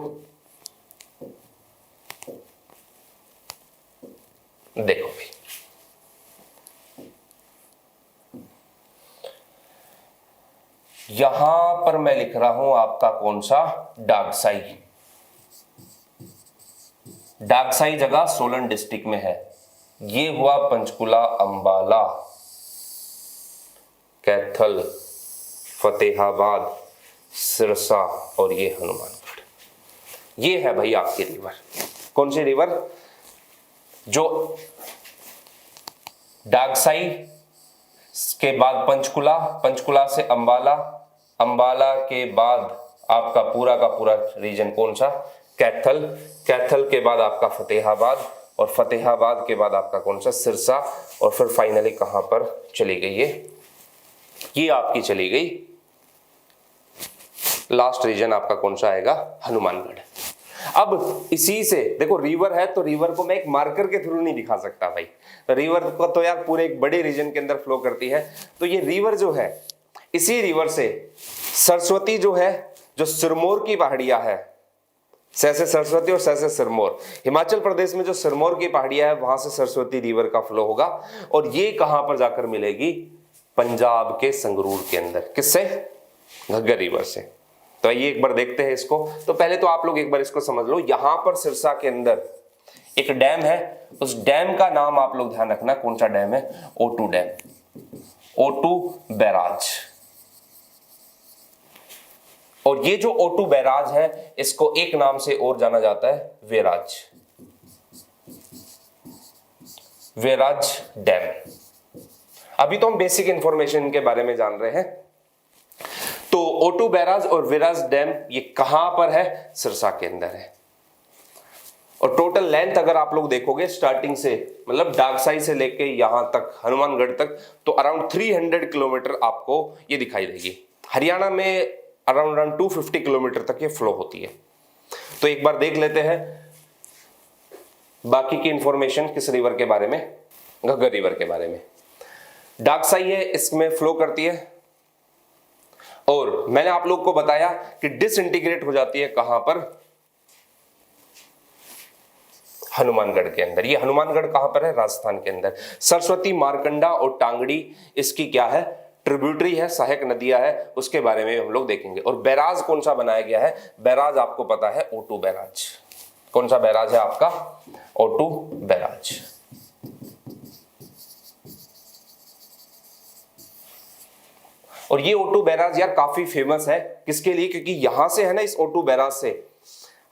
देखो भाई, यहां पर मैं लिख रहा हूं आपका कौन सा? डागसाई। डागसाई जगह सोलन डिस्ट्रिक्ट में है। ये हुआ पंचकुला, अंबाला, कैथल, फतेहाबाद, सिरसा, और ये हनुमानगढ़। ये है भाई आपकी रिवर। कौन सी रिवर? जो डागसाई के बाद पंचकुला, पंचकुला से अंबाला, अंबाला के बाद आपका पूरा का पूरा रीजन कौन सा? कैथल, कैथल के बाद आपका फतेहाबाद, और फतेहाबाद के बाद आपका कौन सा? सिरसा, और फिर फाइनली कहां पर चली गई? ये आपकी चली गई लास्ट रीजन आपका कौन सा आएगा? हनुमानगढ़। अब इसी से देखो, रिवर है तो रिवर को मैं एक मार्कर के थ्रू नहीं दिखा सकता भाई। रिवर को तो यार पूरे एक बड़े रीजन के अंदर फ्लो करती है। तो ये रिवर जो है, इसी रिवर से सरस्वती जो है, जो सिरमौर की पहाड़ियां है, सैसे सरस्वती और सैसे सिरमौर, हिमाचल प्रदेश में जो सिरमौर की पहाड़ियां है वहां से सरस्वती रिवर का फ्लो होगा, और ये कहां पर जाकर मिलेगी? पंजाब के संगरूर के अंदर। किससे? घग्गर रिवर से। तो ये एक बार देखते हैं इसको। तो पहले तो आप लोग एक बार इसको समझ लो। यहां पर सिरसा के अंदर एक डैम है, उस डैम का नाम आप लोग ध्यान रखना, कौन सा डैम है? O2 dam, O2 barrage. और ये जो O2 बैराज है, इसको एक नाम से और जाना जाता है, वेराज, वेराज डैम। अभी तो हम बेसिक इंफॉर्मेशन के बारे में जान रहे हैं। तो O2 बैराज और वेराज डैम ये कहां पर है? सिरसा के अंदर है। और टोटल लेंथ अगर आप लोग देखोगे स्टार्टिंग से, मतलब डागसाई से लेके यहां तक हनुमानगढ़ तक, तो अराउंड 300 किलोमीटर आपको ये दिखाई देगी। हरियाणा में अराउंड 250 किलोमीटर तक ये फ्लो होती है। तो एक बार देख लेते हैं बाकी की इंफॉर्मेशन किस रिवर के बारे में? घग्गर रिवर के बारे में। डाक्साई है, इसमें फ्लो करती है। और मैंने आप लोग को बताया कि डिसइंटीग्रेट हो जाती है कहां पर, हनुमानगढ़ के अंदर। ये हनुमानगढ़ कहां पर है, राजस्थान के अंदर। सरस्वती, मारकंडा और टांगड़ी इसकी क्या है, ट्रिब्यूटरी है, सहायक नदियां है, उसके बारे में हम लोग देखेंगे। और बैराज कौन सा बनाया गया है, बैराज आपको पता है O2 बैराज। कौन सा बैराज है आपका, O2 बैराज। और ये O2 बैराज यार काफी फेमस है, किसके लिए, क्योंकि यहां से है ना, इस O2 बैराज से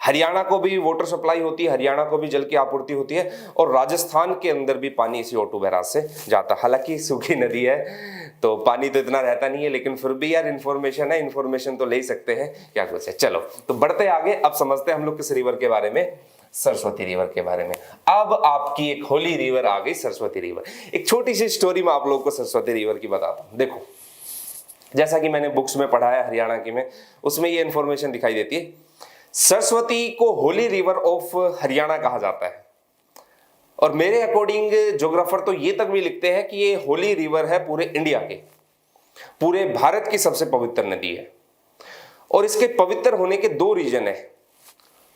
हरियाणा को भी वाटर सप्लाई होती है, हरियाणा को भी जल की आपूर्ति होती है, और राजस्थान के अंदर भी पानी इसी O2 बैराज से जाता है। हालांकि सूखी नदी है तो पानी तो इतना रहता नहीं है, लेकिन फिर भी यार इन्फॉर्मेशन है, इन्फॉर्मेशन तो ले ही सकते हैं, क्या कुछ है। चलो तो बढ़ते आगे, अब समझते हैं हम लोग किस रिवर के बारे में, सरस्वती रिवर के बारे में। अब आपकी एक होली रिवर आ गई, सरस्वती रिवर। एक छोटी सी स्टोरी मैं आप लोगों को सरस्वती रिवर की बताता हूं। देखो, जैसा कि मैंने बुक्स में पढ़ा है हरियाणा की में, उसमें ये इंफॉर्मेशन दिखाई देती है, सरस्वती को होली रिवर ऑफ हरियाणा कहा जाता है। और मेरे अकॉर्डिंग ज्योग्राफर तो ये तक भी लिखते हैं कि ये होली रिवर है पूरे इंडिया के, पूरे भारत की सबसे पवित्र नदी है। और इसके पवित्र होने के दो रीजन है।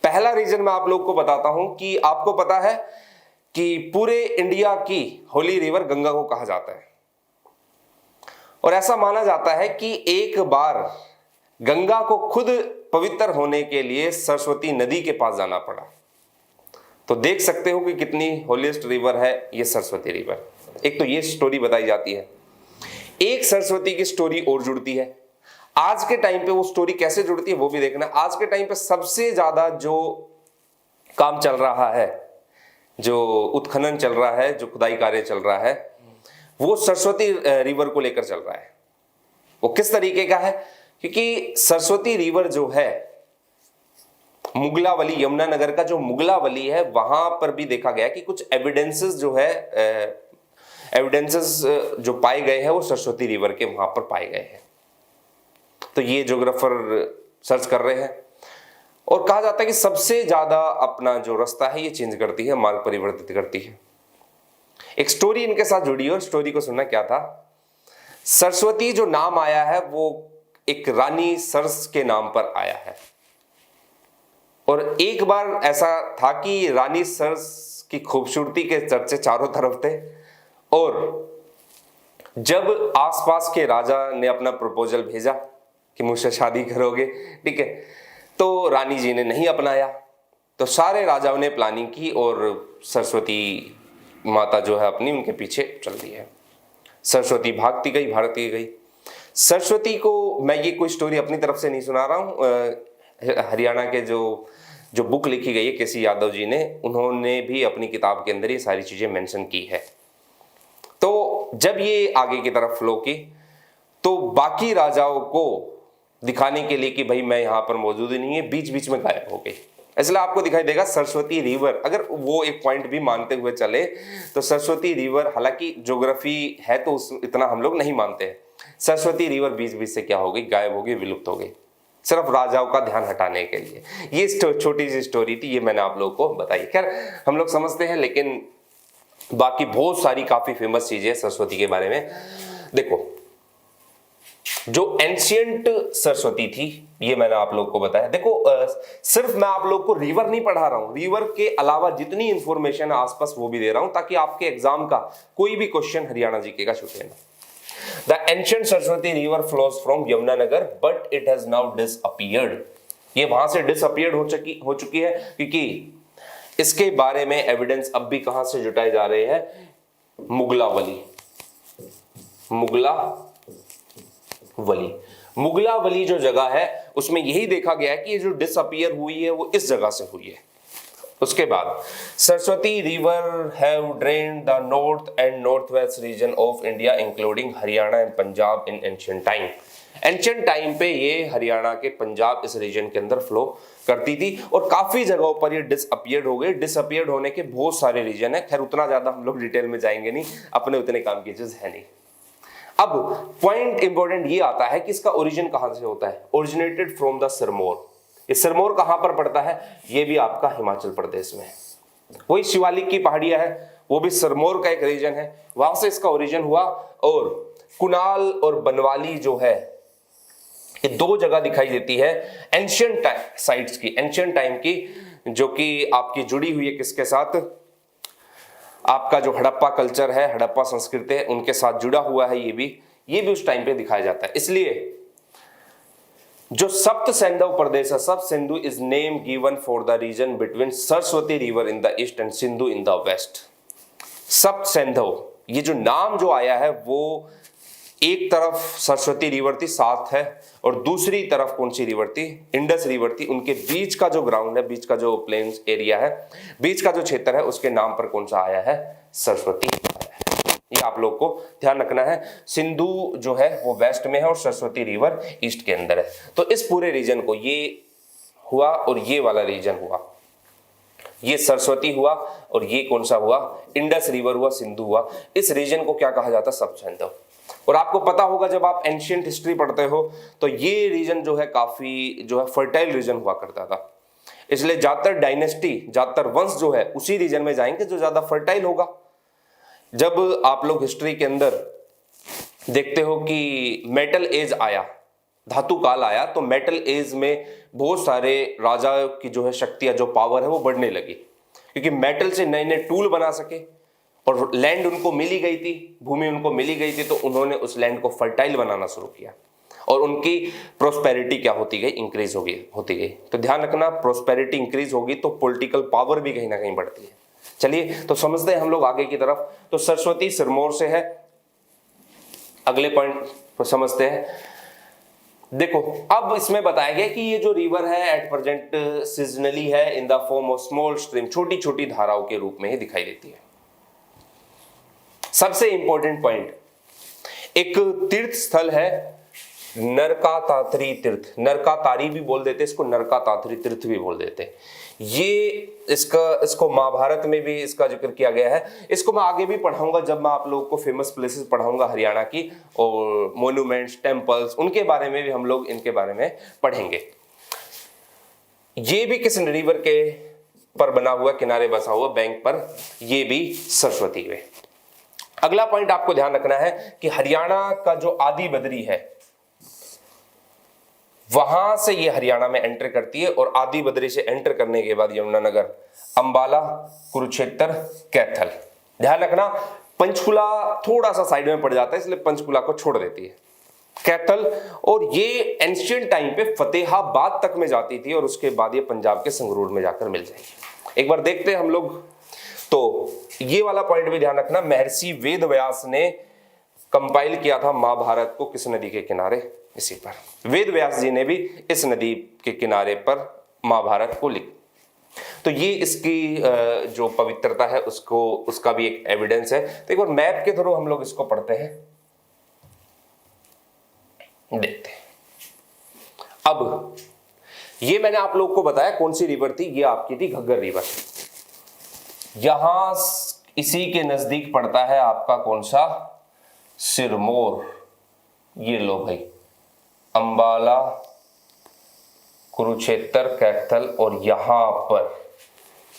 पहला रीजन मैं आप लोग को बताता हूं कि आपको पता है कि पूरे इंडिया की होली रिवर गंगा को कहा जाता है, और ऐसा माना जाता है कि एक बार गंगा को खुद पवित्र होने के लिए सरस्वती नदी के पास जाना पड़ा। तो देख सकते हो कि कितनी होलीस्ट रिवर है ये सरस्वती रिवर। एक तो ये स्टोरी बताई जाती है, एक सरस्वती की स्टोरी और जुड़ती है। आज के टाइम पे वो स्टोरी कैसे जुड़ती है वो भी देखना। आज के टाइम पे सबसे ज्यादा जो काम चल रहा है, जो उत्खनन चल रहा है, जो खुदाई कार्य चल रहा है, वो सरस्वती रिवर को लेकर चल रहा है। वो किस तरीके का है, क्योंकि सरस्वती रिवर जो है, मुगलावली, यमुनानगर का जो मुगलावली है, वहां पर भी देखा गया कि कुछ एविडेंसेस जो है, एविडेंसेस जो पाए गए हैं वो सरस्वती रिवर के वहां पर पाए गए हैं। तो ये ज्योग्राफर सर्च कर रहे हैं, और कहा जाता है कि सबसे ज्यादा अपना जो रास्ता है ये चेंज करती है, मार्ग परिवर्तित करती है। एक स्टोरी इनके साथ जुड़ी है, और स्टोरी को सुनना क्या था। सरस्वती जो नाम आया है वो एक रानी सरस के नाम पर आया है। और एक बार ऐसा था कि रानी सरस की खूबसूरती के चर्चे चारों तरफ थे, और जब आसपास के राजा ने अपना प्रपोजल भेजा कि मुझसे शादी करोगे, ठीक है, तो रानी जी ने नहीं अपनाया। तो सारे राजाओं ने प्लानिंग की और सरस्वती माता जो है अपनी उनके पीछे चल दी है। सरस्वती भागती गई, भागती गई। सरस्वती को मैं ये कोई स्टोरी अपनी तरफ से नहीं सुना रहा हूँ, हरियाणा के जो बुक लिखी गई है केसी यादव जी ने, उन्होंने भी अपनी किताब के अंदर ये सारी चीजें मेंशन की है। तो जब ये आगे की तरफ फ्लो की, तो बाकी राजाओं को दिखाने के लिए कि भाई मैं यहां पर मौजूद ही नहीं है, बीच बीच में गायब हो गई। इसलिए आपको दिखाई देगा सरस्वती रिवर, अगर वो एक पॉइंट भी मानते हुए चले तो सरस्वती रिवर, हालांकि ज्योग्राफी है तो इतना हम लोग नहीं मानते हैं, सरस्वती रिवर बीच बीच से क्या हो गई, गायब हो गई, विलुप्त हो गई, सिर्फ राजाओं का ध्यान हटाने के लिए। ये छोटी सी स्टोरी थी, ये मैंने आप लोगों को बताई। खैर हम लोग समझते हैं, लेकिन बाकी बहुत सारी काफी फेमस चीजें सरस्वती के बारे में। देखो, जो एंशियंट सरस्वती थी ये मैंने आप लोग को बताया। देखो सिर्फ मैं आप लोग को रिवर नहीं पढ़ा रहा हूं, रिवर के अलावा जितनी इंफॉर्मेशन है आसपास वो भी दे रहा हूं, ताकि आपके एग्जाम का कोई भी क्वेश्चन हरियाणा जीके का छूटे ना। The ancient Saraswati river flows from Yamunanagar, but it has now disappeared. ये वहां से डिसअपियर्ड हो चुकी है, क्योंकि इसके बारे में एविडेंस अब भी कहां से जुटाए जा रहे हैं, मुगलावली जो जगह है उसमें यही देखा गया है कि ये जो डिसअपियर हुई है वो इस जगह से हुई है। उसके बाद Saraswati river have drained the north and north west region of India including Haryana and Punjab in ancient time. Ancient time पे ये हरियाणा के पंजाब इस रीजन के अंदर फ्लो करती थी, और काफी जगहों पर ये डिसअपियर्ड हो गई। डिसअपियर्ड होने के बहुत सारे रीजन है, खैर उतना ज्यादा हम लोग डिटेल में जाएंगे नहीं, अपने उतने काम की चीज है नहीं। अब पॉइंट इंपॉर्टेंट ये आता है कि इसका ओरिजिन कहां से होता है, ओरिजिनेटेड फ्रॉम द सिरमौर। ये सिरमौर कहां पर पड़ता है, ये भी आपका हिमाचल प्रदेश में है। वही शिवालिक की पहाड़ियां है, वो भी सिरमौर का एक रीजन है, वहां से इसका ओरिजिन हुआ। और कुणाल और बनवाली जो है, ये दो जगह दिखाई देती है एंशियंट साइट्स की, एंशियंट टाइम की, जो कि आपकी जुड़ी हुई है किसके साथ, आपका जो हड़प्पा कल्चर है, हड़प्पा संस्कृति है, उनके साथ जुड़ा हुआ है। ये भी उस टाइम पे दिखाया जाता है। इसलिए जो सप्त सिंधु प्रदेश है, सब Sindhu is name given for the region between Saraswati river in the east and Sindhu in the west. Sapta Sindhu, ये जो नाम जो आया है वो एक तरफ सरस्वती रिवर थी, साथ है, और दूसरी तरफ कौन सी रिवर थी, इंडस रिवर थी। उनके बीच का जो ग्राउंड है, बीच का जो प्लेन्स एरिया है, बीच का जो क्षेत्र है, उसके नाम पर कौन सा आया है, सरस्वती आया है। ये आप लोग को ध्यान रखना है। सिंधु जो है वो वेस्ट में है और सरस्वती रिवर ईस्ट के अंदर है। तो इस पूरे रीजन को, ये हुआ और ये वाला रीजन हुआ, ये सरस्वती हुआ और ये कौन सा हुआ, इंडस रिवर हुआ, सिंधु हुआ। इस रीजन को क्या कहा जाता है, सब सिंधु। और आपको पता होगा जब आप एंशियंट हिस्ट्री पढ़ते हो तो ये रीजन जो है काफी जो है फर्टाइल रीजन हुआ करता था। इसलिए ज्यादातर डायनेस्टी, ज्यादातर वंश जो है उसी रीजन में जाएंगे जो ज्यादा फर्टाइल होगा। जब आप लोग हिस्ट्री के अंदर देखते हो कि मेटल एज आया, धातु काल आया, तो मेटल एज में बहुत सारे राजा की जो है शक्तियां, जो पावर है वो बढ़ने लगी, क्योंकि मेटल से नए नए टूल बना सके और लैंड उनको मिली गई थी, भूमि उनको मिली गई थी, तो उन्होंने उस लैंड को फर्टाइल बनाना शुरू किया और उनकी प्रोस्पेरिटी क्या होती गई, इंक्रीज होती गई। तो ध्यान रखना, प्रोस्पेरिटी इंक्रीज होगी तो पॉलिटिकल पावर भी कहीं ना कहीं बढ़ती है। चलिए तो समझते हैं हम लोग आगे की तरफ। तो सरस्वती सिरमौर से है। अगले पॉइंट को समझते हैं। देखो अब इसमें बताया गया कि ये जो रिवर है एट प्रेजेंट सीजनली है in the form of small stream, छोटी छोटी धाराओं के रूप में ही दिखाई देती है। सबसे इंपॉर्टेंट पॉइंट, एक तीर्थ स्थल है नरकातात्री तीर्थ, नरकातारी भी बोल देते, इसको नरकातात्री तीर्थ भी बोल देते। ये इसको महाभारत में भी इसका जिक्र किया गया है। इसको मैं आगे भी पढ़ाऊंगा जब मैं आप लोगों को फेमस प्लेसेस पढ़ाऊंगा हरियाणा की, और मोन्यूमेंट्स, टेम्पल्स, उनके बारे में भी हम लोग इनके बारे में पढ़ेंगे। ये भी किस रिवर के पर बना हुआ, किनारे बसा हुआ, बैंक पर, ये भी सरस्वती में। अगला पॉइंट आपको ध्यान रखना है कि हरियाणा का जो आदि बद्री है, वहां से ये हरियाणा में एंटर करती है, और आदि बद्री से एंटर करने के बाद यमुनानगर, अंबाला, कुरुक्षेत्र, कैथल। ध्यान रखना पंचकुला थोड़ा सा साइड में पड़ जाता है, इसलिए पंचकुला को छोड़ देती है, कैथल। और ये एंशियंट टाइम पे फतेहाबाद तक में जाती थी, और उसके बाद ये पंजाब के संगरूर में जाकर मिल जाएगी। एक बार देखते हैं हम लोग। तो ये वाला पॉइंट भी ध्यान रखना, महर्षि वेद व्यास ने कंपाइल किया था महाभारत को किस नदी के किनारे, इसी पर। वेद व्यास जी ने भी इस नदी के किनारे पर महाभारत को लिखा। तो ये इसकी जो पवित्रता है उसका भी एक एविडेंस है। तो एक बार मैप के थ्रू हम लोग इसको पढ़ते हैं, देखते हैं। अब ये मैंने आप लोग को बताया कौन सी रिवर थी, ये आपकी थी घग्गर रिवर। यहां इसी के नजदीक पड़ता है आपका कौन सा, सिरमौर। ये लो भाई, अंबाला, कुरुक्षेत्र, कैथल, और यहां पर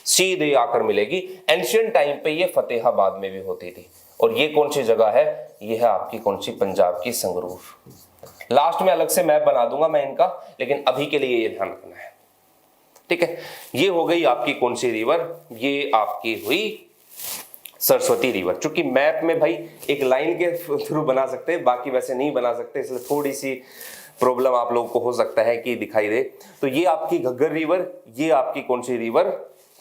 सीधे आकर मिलेगी। एंशियंट टाइम पे ये फतेहाबाद में भी होती थी। और ये कौन सी जगह है, ये है आपकी कौन सी, पंजाब की संगरूर। लास्ट में अलग से मैप बना दूंगा मैं इनका, लेकिन अभी के लिए ये ध्यान रखना है, ठीक है। ये हो गई आपकी कौन सी रिवर, ये आपकी हुई सरस्वती रिवर। चूंकि मैप में भाई एक लाइन के थ्रू बना सकते हैं, बाकी वैसे नहीं बना सकते, इसलिए थोड़ी सी प्रॉब्लम आप लोगों को हो सकता है कि दिखाई दे। तो ये आपकी घग्गर रिवर, ये आपकी कौन सी रिवर,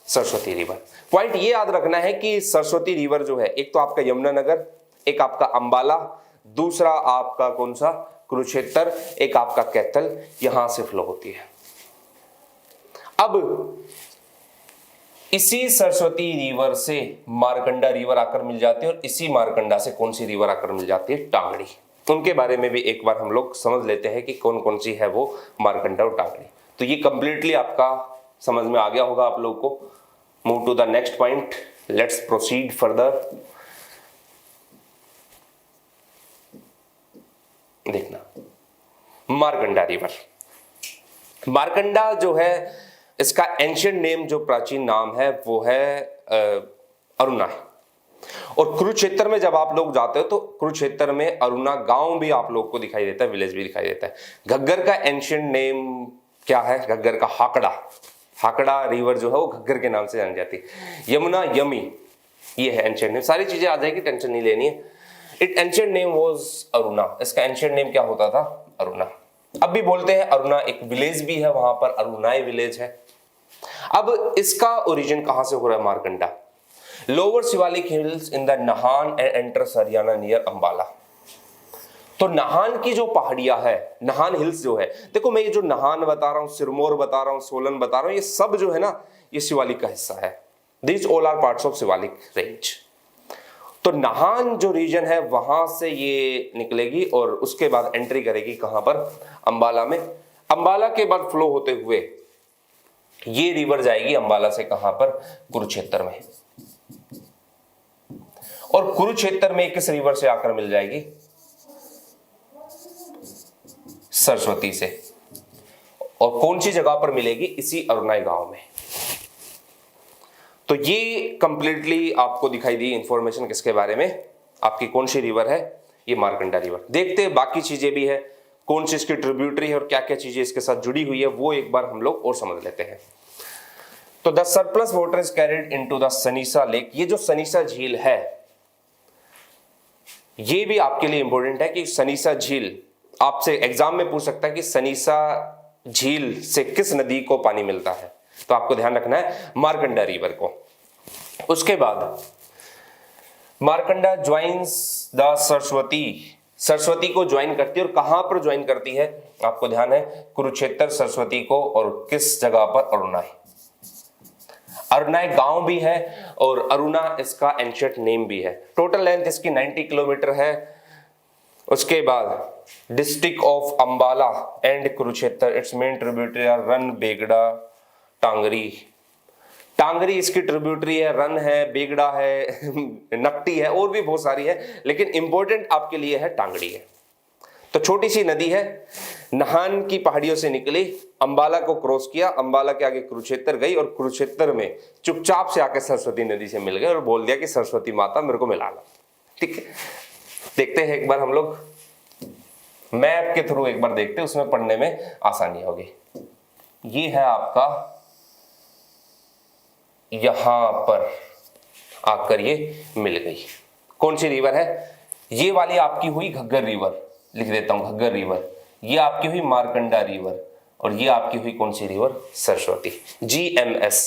सरस्वती रिवर। पॉइंट ये याद रखना है कि सरस्वती रिवर जो है, एक तो आपका यमुनानगर, एक आपका अंबाला, दूसरा आपका कौन सा, कुरुक्षेत्र, एक आपका कैथल, यहां से फ्लो होती है। अब इसी सरस्वती रिवर से मारकंडा रिवर आकर मिल जाती है, और इसी मारकंडा से कौन सी रिवर आकर मिल जाती है, टांगड़ी। उनके बारे में भी एक बार हम लोग समझ लेते हैं कि कौन कौन सी है वो मारकंडा और टांगड़ी। तो ये कंप्लीटली आपका समझ में आ गया होगा आप लोग को। Move to the next point, let's proceed further. देखना, मारकंडा रिवर। मारकंडा जो है, इसका एंशियंट नेम, जो प्राचीन नाम है, वो है अरुणा। और कुरुक्षेत्र में जब आप लोग जाते हो तो कुरुक्षेत्र में अरुणा गांव भी आप लोग को दिखाई देता है, विलेज भी दिखाई देता है। घग्गर का एंशिएंट नेम क्या है? घग्गर का हाकड़ा, हाकड़ा रिवर जो है वो घग्गर के नाम से जानी जाती है। यमुना यमी, ये है एंशिएंट नेम। सारी चीजें आ जाएगी, टेंशन नहीं लेनी है। It ancient name was Aruna, इसका एंशिएंट नेम क्या होता था? अरुणा। अब भी बोलते हैं अरुणा, एक विलेज भी है वहां पर, अरुणाई विलेज है। अब इसका ओरिजिन कहां से हो रहा है? Markanda, lower Shivalik hills in the Nahan and enters Haryana near Ambala. तो नाहन की जो पहाड़ियां है, नाहन हिल्स जो है, देखो मैं ये जो नाहन बता रहा हूं, सिरमौर बता रहा हूं, सोलन बता रहा हूं, ये सब जो है ना ये शिवालिक का हिस्सा है। These all are parts of Shivalik range. तो नाहन जो रीजन है वहां से ये निकलेगी और उसके बाद एंट्री करेगी कहां पर? अंबाला में। अंबाला के बाद फ्लो होते हुए ये रिवर जाएगी अंबाला से कहां पर? कुरुक्षेत्र में। और कुरुक्षेत्र में किस रिवर से आकर मिल जाएगी? सरस्वती से। और कौन सी जगह पर मिलेगी? इसी अरुणाई गांव में। तो ये कंप्लीटली आपको दिखाई दी इंफॉर्मेशन किसके बारे में? आपकी कौन सी रिवर है? ये मारकंडा रिवर। देखते हैं बाकी चीजें भी है, कौन सी इसकी ट्रिब्यूटरी है और क्या क्या चीजें इसके साथ जुड़ी हुई है, वो एक बार हम लोग और समझ लेते हैं। तो the surplus water is carried into the Sanisa lake. ये जो सनीसा झील है ये भी आपके लिए इंपॉर्टेंट है कि सनीसा झील, आपसे एग्जाम में पूछ सकता है कि सनीसा झील से किस नदी को पानी मिलता है, तो आपको ध्यान रखना है मारकंडा रिवर को। उसके बाद मारकंडा ज्वाइंस द सरस्वती, सरस्वती को ज्वाइन करती है। और कहां पर ज्वाइन करती है? आपको ध्यान है, कुरुक्षेत्र सरस्वती को, और किस जगह पर? अरुणाई। अरुणाई गांव भी है और अरुणा इसका एंशिएंट नेम भी है। टोटल लेंथ इसकी 90 किलोमीटर है। उसके बाद district of Ambala and Kurukshetra, its main tributary are run, Begda, Tangri. Tangri इसकी ट्रिब्यूटरी है, रन है, बेगड़ा है, नकटी है, और भी बहुत सारी है, लेकिन इंपॉर्टेंट आपके लिए है टांगड़ी है। तो छोटी सी नदी है, नाहन की पहाड़ियों से निकली, अंबाला को क्रॉस किया, अंबाला के आगे कुरुक्षेत्र गई और कुरुक्षेत्र में चुपचाप से आकर सरस्वती नदी से मिल गए और बोल दिया कि सरस्वती माता मेरे को मिला लो। ठीक है, देखते हैं एक बार हम लोग मैप के थ्रू एक बार देखते हैं, उसमें पढ़ने में आसानी होगी। ये है आपका, यहां पर आकर ये मिल गई। कौन सी रिवर है? ये वाली आपकी हुई घग्गर रिवर, लिख देता हूं घग्गर रिवर। ये आपकी हुई मारकंडा रिवर और ये आपकी हुई कौन सी river? Saraswati. GMS,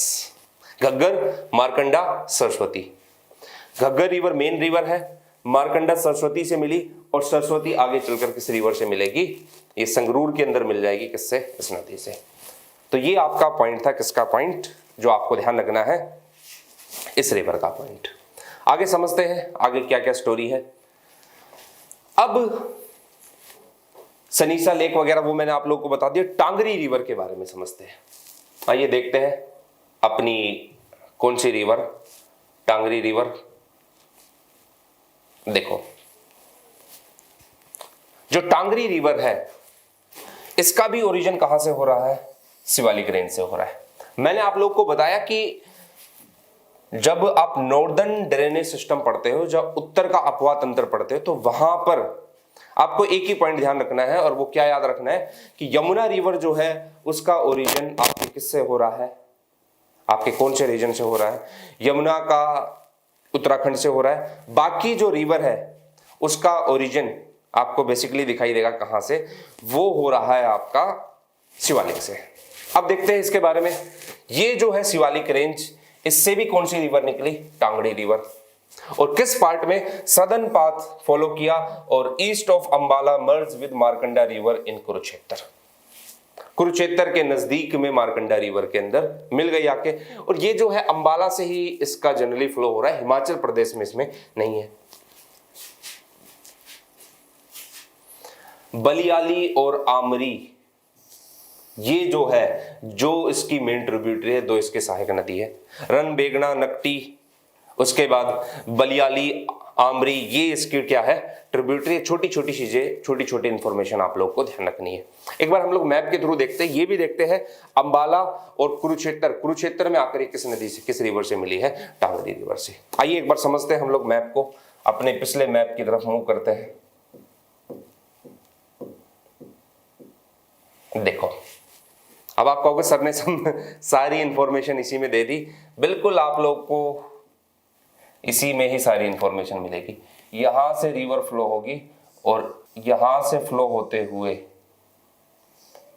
Ghaggar, Markanda, Saraswati. Ghaggar river main river है, मारकंडा सरस्वती से मिली और सरस्वती आगे चलकर किस रिवर से मिलेगी? ये संगरूर के अंदर मिल जाएगी, किससे? इस नदी से। तो ये आपका पॉइंट था, किसका पॉइंट? जो आपको ध्यान रखना है, इस रिवर का पॉइंट। आगे समझते हैं आगे क्या क्या स्टोरी है। अब सनीसा लेक वगैरह वो मैंने आप लोगों को बता दिया। टांगरी रिवर के बारे में समझते हैं। आइए देखते हैं अपनी कौन सी रिवर? टांगरी रिवर। देखो, जो टांगरी रिवर है इसका भी ओरिजिन कहां से हो रहा है? शिवालिक रेंज से हो रहा है। मैंने आप लोगों को बताया कि जब आप नॉर्दर्न ड्रेनेज सिस्टम पढ़ते हो, जब उत्तर का अपवाह तंत्र पढ़ते हो, तो वहां पर आपको एक ही पॉइंट ध्यान रखना है, और वो क्या याद रखना है कि यमुना रिवर जो है उसका ओरिजिन आपके किससे हो रहा है? आपके कौन से रीजन से हो रहा है? यमुना का उत्तराखंड से हो रहा है। बाकी जो रिवर है उसका ओरिजिन आपको बेसिकली दिखाई देगा कहां से? वो हो रहा है आपका शिवालिक से। अब देखते हैं इसके बारे में। ये जो है शिवालिक रेंज, इससे भी कौन सी रिवर निकली? टांगड़ी रिवर। और किस पार्ट में? सदर्न पाथ फॉलो किया और east of Ambala merge with Markanda river in Kurukshetra. Kurukshetra के नजदीक में मारकंडा रिवर के अंदर मिल गई आके। और ये जो है अंबाला से ही इसका जनरली फ्लो हो रहा है, हिमाचल प्रदेश में इसमें नहीं है। बलियाली और आमरी, ये जो है, जो इसकी मेन ट्रिब्यूटरी है, दो इसके सहायक नदी है, रन, बेगड़ा, नकटी। उसके बाद बलियाली, आमरी, ये इसकी क्या है, ट्रिब्यूटरी। छोटी छोटी चीजें, छोटी छोटी इंफॉर्मेशन आप लोग को ध्यान रखनी है। एक बार हम लोग मैप के थ्रू देखते हैं, ये भी देखते हैं अंबाला और कुरुक्षेत्र में आकर किस नदी से, किस रिवर से मिली है, टांगरी रिवर से। आइए एक बार समझते हैं हम लोग मैप को, अपने पिछले मैप की तरफ मूव करते हैं। देखो, अब आप कहोगे सर ने सारी इंफॉर्मेशन इसी में दे दी। बिल्कुल, आप लोग को इसी में ही सारी इंफॉर्मेशन मिलेगी। यहां से रिवर फ्लो होगी और यहां से फ्लो होते हुए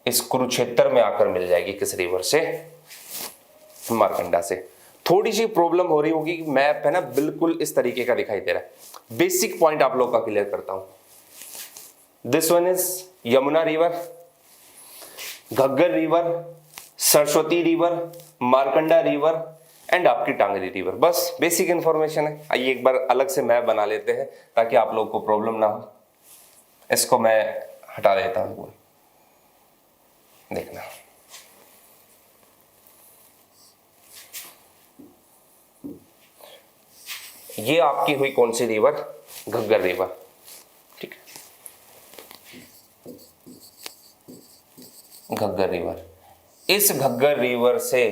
इस कुरुक्षेत्र में आकर मिल जाएगी किस रिवर से, मारकंडा से। थोड़ी सी प्रॉब्लम हो रही होगी कि मैप है ना बिल्कुल इस तरीके का दिखाई दे रहा है। बेसिक पॉइंट आप लोग का क्लियर करता हूं। This one is Yamuna river, Ghaggar river, Saraswati river, Markanda river and आपकी टांगरी रिवर। बस बेसिक इंफॉर्मेशन है। आइए एक बार अलग से मैप बना लेते हैं ताकि आप लोग को प्रॉब्लम ना हो। इसको मैं हटा देता हूं, देखना। ये आपकी हुई कौन सी रिवर, घग्गर रिवर, ठीक है, घग्गर रिवर। इस घग्गर रिवर से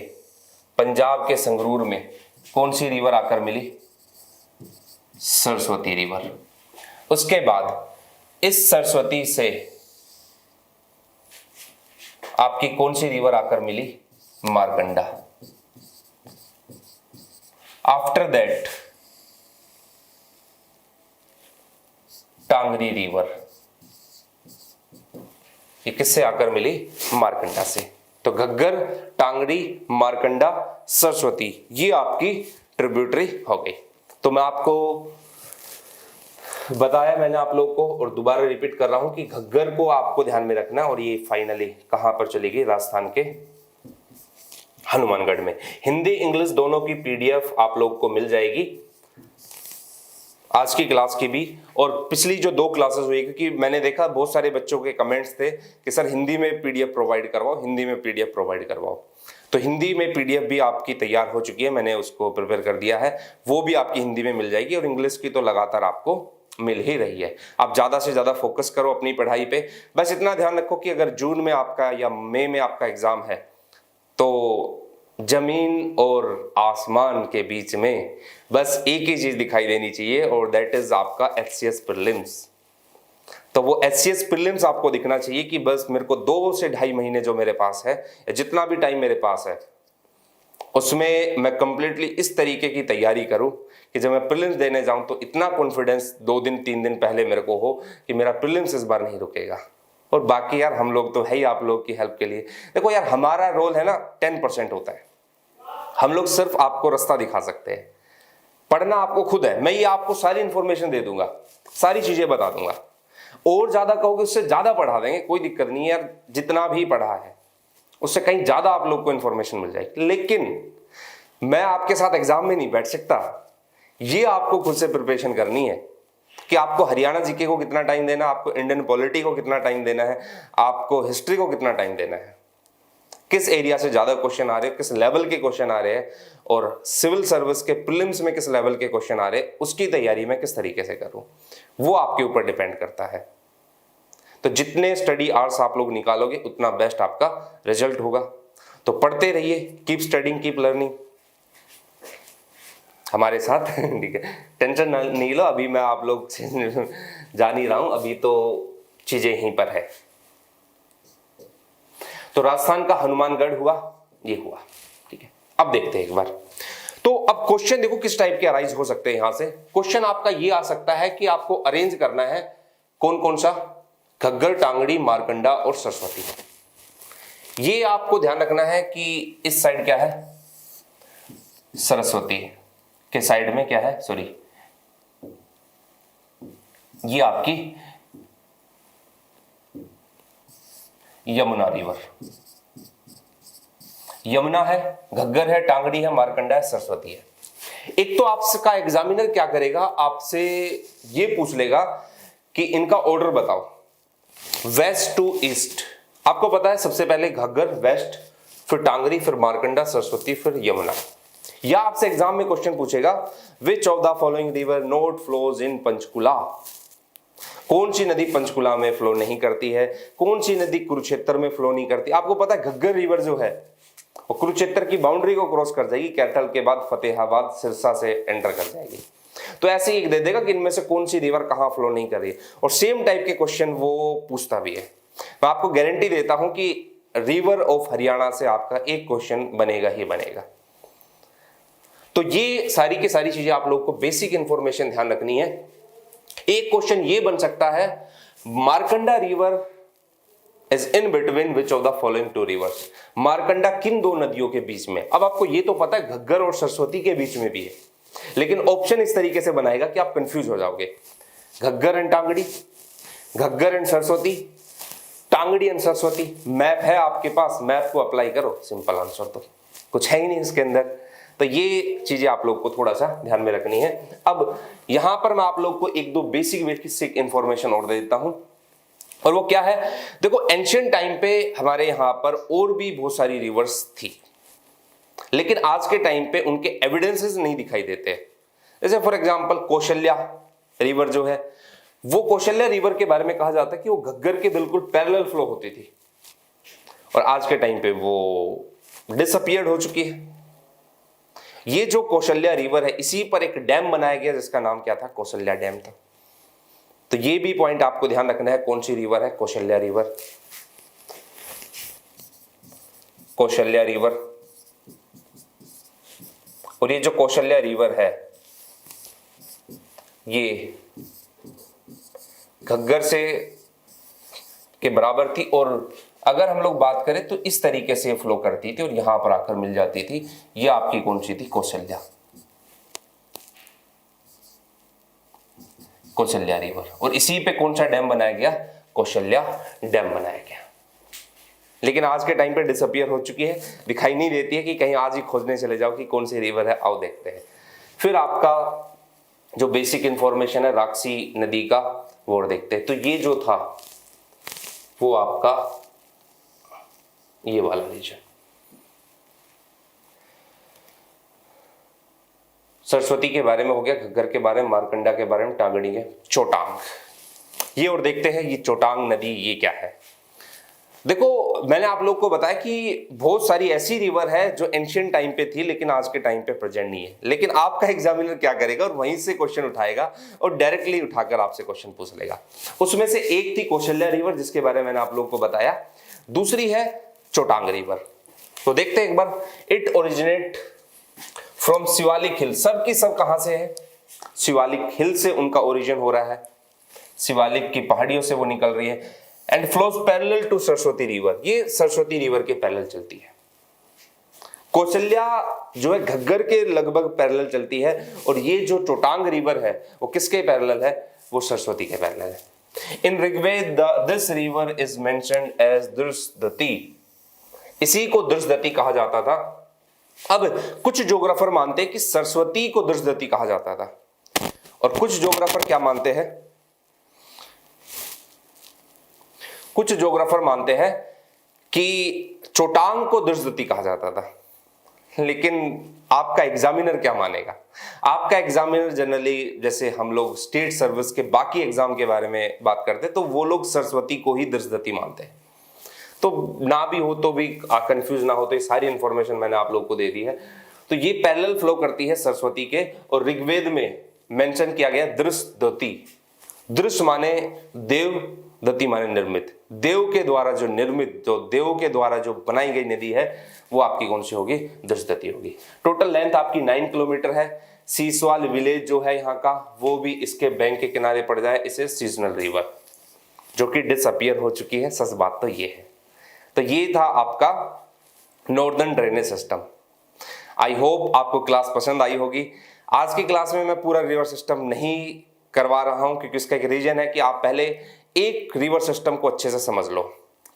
पंजाब के संगरूर में कौन सी रिवर आकर मिली, सरस्वती रिवर। उसके बाद इस सरस्वती से आपकी कौन सी रिवर आकर मिली, Markanda. After that Tangri river, ये किससे आकर मिली, मारकंडा से। तो घग्गर, टांगरी, मारकंडा, सरस्वती, ये आपकी ट्रिब्यूटरी हो गई। तो मैं आपको बताया मैंने आप लोग को, और दोबारा रिपीट कर रहा हूं कि घग्गर को आपको ध्यान में रखना। और ये फाइनली कहां पर चलेगी, राजस्थान के हनुमानगढ़ में। हिंदी इंग्लिश दोनों की पीडीएफ आप लोग को मिल जाएगी, आज की क्लास की भी और पिछली जो 2 क्लासेस हुई। क्योंकि मैंने देखा बहुत सारे बच्चों के कमेंट्स थे कि सर हिंदी में पीडीएफ प्रोवाइड करवाओ, हिंदी में पीडीएफ प्रोवाइड करवाओ। तो हिंदी में पीडीएफ भी आपकी तैयार हो चुकी है, मैंने उसको प्रिपेयर कर दिया है, वो भी आपकी हिंदी में मिल जाएगी। और इंग्लिश की तो लगातार आपको मिल ही रही है। आप ज़्यादा से ज़्यादा फोकस करो अपनी पढ़ाई पे। बस इतना ध्यान रखो कि अगर जून में आपका या मई में आपका एग्जाम है तो जमीन और आसमान के बीच में बस एक ही चीज दिखाई देनी चाहिए, और दैट इज आपका एचसीएस प्रीलिम्स। तो वो एचसीएस प्रीलिम्स आपको दिखना चाहिए कि बस मेरे को 2 से 2.5 महीने जो मेरे पास है, या जितना भी टाइम मेरे पास है, उसमें मैं कंप्लीटली इस तरीके की तैयारी करूं कि जब मैं प्रीलिम्स देने जाऊं तो इतना कॉन्फिडेंस 2 दिन 3 दिन पहले मेरे को हो कि मेरा प्रीलिम्स इस बार नहीं रुकेगा। और बाकी यार हम लोग तो है ही आप लोग की हेल्प के लिए। देखो यार, हमारा रोल है ना 10% होता है। हम लोग सिर्फ आपको रास्ता दिखा सकते हैं, पढ़ना आपको खुद है। मैं ये आपको सारी इंफॉर्मेशन दे दूंगा, सारी चीजें बता दूंगा, और ज्यादा कहोगे उससे ज्यादा पढ़ा देंगे, कोई दिक्कत नहीं है यार। जितना भी पढ़ा है उससे कहीं ज्यादा आप लोग को इंफॉर्मेशन मिल जाएगी। लेकिन मैं आपके साथ एग्जाम में नहीं बैठ सकता, ये आपको खुद से प्रिपरेशन करनी है कि आपको हरियाणा जीके को कितना टाइम देना है, आपको इंडियन पॉलिटी को कितना टाइम देना है, आपको हिस्ट्री को कितना टाइम देना है, किस एरिया से ज्यादा क्वेश्चन आ रहे हैं, किस लेवल के क्वेश्चन आ रहे हैं, और सिविल सर्विस के प्रीलिम्स में किस लेवल के क्वेश्चन आ रहे हैं, उसकी तैयारी मैं किस तरीके से करूं, वो आपके ऊपर डिपेंड करता है। तो जितने स्टडी आवर्स आप लोग निकालोगे उतना बेस्ट आपका रिजल्ट होगा। तो पढ़ते रहिए, कीप स्टडिंग, कीप लर्निंग हमारे साथ, ठीक है। टेंशन नहीं लो, अभी मैं आप लोग से जा नहीं रहा हूं, अभी तो चीजें यहीं पर है। तो राजस्थान का हनुमानगढ़ हुआ, ये हुआ, ठीक है। अब देखते हैं एक बार। तो अब क्वेश्चन देखो किस टाइप के अराइज हो सकते हैं। यहां से क्वेश्चन आपका ये आ सकता है कि आपको अरेंज करना है कौन कौन सा, घग्गर, टांगड़ी, मारकंडा और सरस्वती। ये आपको ध्यान रखना है कि इस साइड क्या है, सरस्वती के साइड में क्या है, सॉरी, ये आपकी यमुना रिवर, यमुना है, घग्गर है, टांगड़ी है, मारकंडा है, सरस्वती है। एक तो आपका एग्जामिनर क्या करेगा, आपसे ये पूछ लेगा कि इनका ऑर्डर बताओ, वेस्ट टू ईस्ट। आपको पता है सबसे पहले घग्गर वेस्ट, फिर टांगरी, फिर मारकंडा, सरस्वती, फिर यमुना। या आपसे एग्जाम में क्वेश्चन पूछेगा विच of the following river not flows in Panchkula, कौन सी नदी पंचकुला में फ्लो नहीं करती है, कौन सी नदी कुरुक्षेत्र में फ्लो नहीं करती। आपको पता है घग्गर रिवर जो है वो कुरुक्षेत्र की बाउंड्री को क्रॉस कर जाएगी, कैथल के बाद फतेहाबाद सिरसा से एंटर कर जाएगी। तो ऐसे ही दे देगा कि इनमें से कौन सी रिवर कहां फ्लो नहीं कर रही है, और सेम टाइप के क्वेश्चन वो पूछता भी है। मैं आपको गारंटी देता हूं कि रिवर ऑफ हरियाणा से आपका एक क्वेश्चन बनेगा ही बनेगा। तो ये सारी की सारी चीजें आप लोग को बेसिक इंफॉर्मेशन ध्यान रखनी है। एक क्वेश्चन ये बन सकता है, Markanda river is in between which of the following two rivers, Markanda किन दो नदियों के बीच में। अब आपको ये तो पता है घग्गर और सरस्वती के बीच में भी है, लेकिन ऑप्शन इस तरीके से बनाएगा कि आप कंफ्यूज हो जाओगे। Ghaggar and Tangri, Ghaggar and Saraswati, Tangri and Saraswati. Map है आपके पास, मैप को अप्लाई करो, सिंपल आंसर तो कुछ है ही नहीं इसके अंदर। तो ये चीजें आप लोग को थोड़ा सा ध्यान में रखनी है। अब यहां पर मैं आप लोग को एक दो बेसिक इंफॉर्मेशन और दे देता हूं, और वो क्या है, देखो एंशिएंट टाइम पे हमारे यहां पर और भी बहुत सारी रिवर्स थी, लेकिन आज के टाइम पे उनके एविडेंसेस नहीं दिखाई देते। जैसे फॉर एग्जांपल कौशल्या रिवर जो है, वो कौशल्या रिवर के बारे में कहा जाता है कि वो घग्गर के बिल्कुल पैरेलल फ्लो होती थी, और आज के टाइम पे वो डिसअपियर्ड हो चुकी है। ये जो कौशल्या रिवर है, इसी पर एक डैम बनाया गया जिसका नाम क्या था, कौशल्या डैम था। तो ये भी पॉइंट आपको ध्यान रखना है, कौन सी रिवर है, कौशल्या रिवर, कौशल्या रिवर। और ये जो कौशल्या रिवर है ये घग्गर से के बराबर थी, और अगर हम लोग बात करें तो इस तरीके से फ्लो करती थी और यहां पर आकर मिल जाती थी। ये आपकी कौन सी थी, कौशल्या, कौशल्या रिवर। और इसी पे कौन सा डैम बनाया गया, कौशल्या डैम बनाया गया। लेकिन आज के टाइम पे डिसअपियर हो चुकी है, दिखाई नहीं देती है कि कहीं आज ही खोजने चले जाओ कि कौन सी रिवर है, आओ देखते हैं। फिर आपका जो बेसिक इंफॉर्मेशन है राक्षसी नदी का, वो और देखते हैं। तो ये जो था वो आपका ये वाला रीजन, सरस्वती के बारे में हो गया, घग्गर के बारे में, मारकंडा के बारे में, टांगड़ी के, चोटांग। ये और देखते हैं ये चोटांग नदी ये क्या है। देखो मैंने आप लोग को बताया कि बहुत सारी ऐसी रिवर है जो एंशिएंट टाइम पे थी लेकिन आज के टाइम पे प्रेजेंट नहीं है। लेकिन आपका एग्जामिनर क्या करेगा, और वहीं से क्वेश्चन उठाएगा और डायरेक्टली उठाकर आपसे क्वेश्चन पूछ लेगा। उसमें से एक थी कौशल्या रिवर जिसके बारे में मैंने आप लोग को बताया, दूसरी है चोटांग रिवर। तो देखते हैं एक बार। इट ओरिजिनेट फ्रॉम शिवालिक हिल, सब की सब कहां से है, शिवालिक हिल से उनका ओरिजिन हो रहा है, शिवालिक की पहाड़ियों से वो निकल रही है। And flows parallel to Saraswati river, ये सरस्वती रिवर के पैरेलल चलती है। कौशल्या जो है घग्गर के लगभग पैरेलल चलती है, और ये जो चोटांग रिवर है वो किसके पैरेलल है, वो सरस्वती के पैरेलल है। In Rigveda this river is mentioned as Dursadati, इसी को दुर्सदती कहा जाता था। अब कुछ ज्योग्राफर मानते हैं कि सरस्वती को दुर्सदती कहा जाता था, और कुछ ज्योग्राफर क्या मानते हैं, कुछ ज्योग्राफर मानते हैं कि चोटांग को दुर्सदती कहा जाता था। लेकिन आपका एग्जामिनर क्या मानेगा, आपका एग्जामिनर जनरली, जैसे हम लोग स्टेट सर्विस के बाकी एग्जाम के बारे में बात करते हैं तो वो लोग सरस्वती को ही दुर्सदती मानते हैं। तो ना भी हो तो भी कंफ्यूज ना हो, तो ये सारी इंफॉर्मेशन मैंने आप लोग को दे दी है। तो ये पैरेलल फ्लो करती है सरस्वती के, और ऋग्वेद में मेंशन किया गया दृष्टदती। दृश्य माने देव, दति माने निर्मित, देव के द्वारा जो निर्मित, जो देव के द्वारा जो बनाई गई नदी है वो आपकी कौन सी होगी, दृष्टदती होगी। टोटल लेंथ आपकी 9 किलोमीटर है। सीसवाल विलेज जो है यहाँ का, वो भी इसके बैंक के किनारे पड़ जाए, इसे सीजनल रिवर, जो कि डिसअपियर हो चुकी है, सच बात तो ये है। तो ये था आपका northern drainage system. I hope आपको क्लास पसंद आई होगी। आज की क्लास में मैं पूरा रिवर सिस्टम नहीं करवा रहा हूं, क्योंकि इसका एक रीजन है कि आप पहले एक रिवर सिस्टम को अच्छे से समझ लो,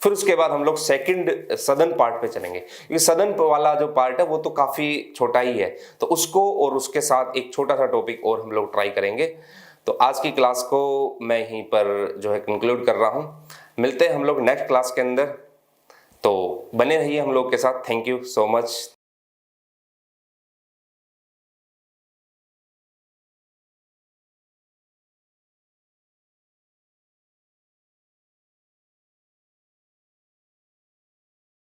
फिर उसके बाद हम लोग सेकंड सदर्न पार्ट पे चलेंगे, क्योंकि सदर्न वाला जो पार्ट है वो तो काफी छोटा ही है, तो उसको और उसके साथ एक छोटा सा टॉपिक और हम लोग ट्राई करेंगे। तो आज की क्लास को मैं यहीं पर जो है कंक्लूड कर रहा हूं। मिलते हैं हम लोग नेक्स्ट क्लास के अंदर, तो बने रहिए हम लोग के साथ। Thank you so much.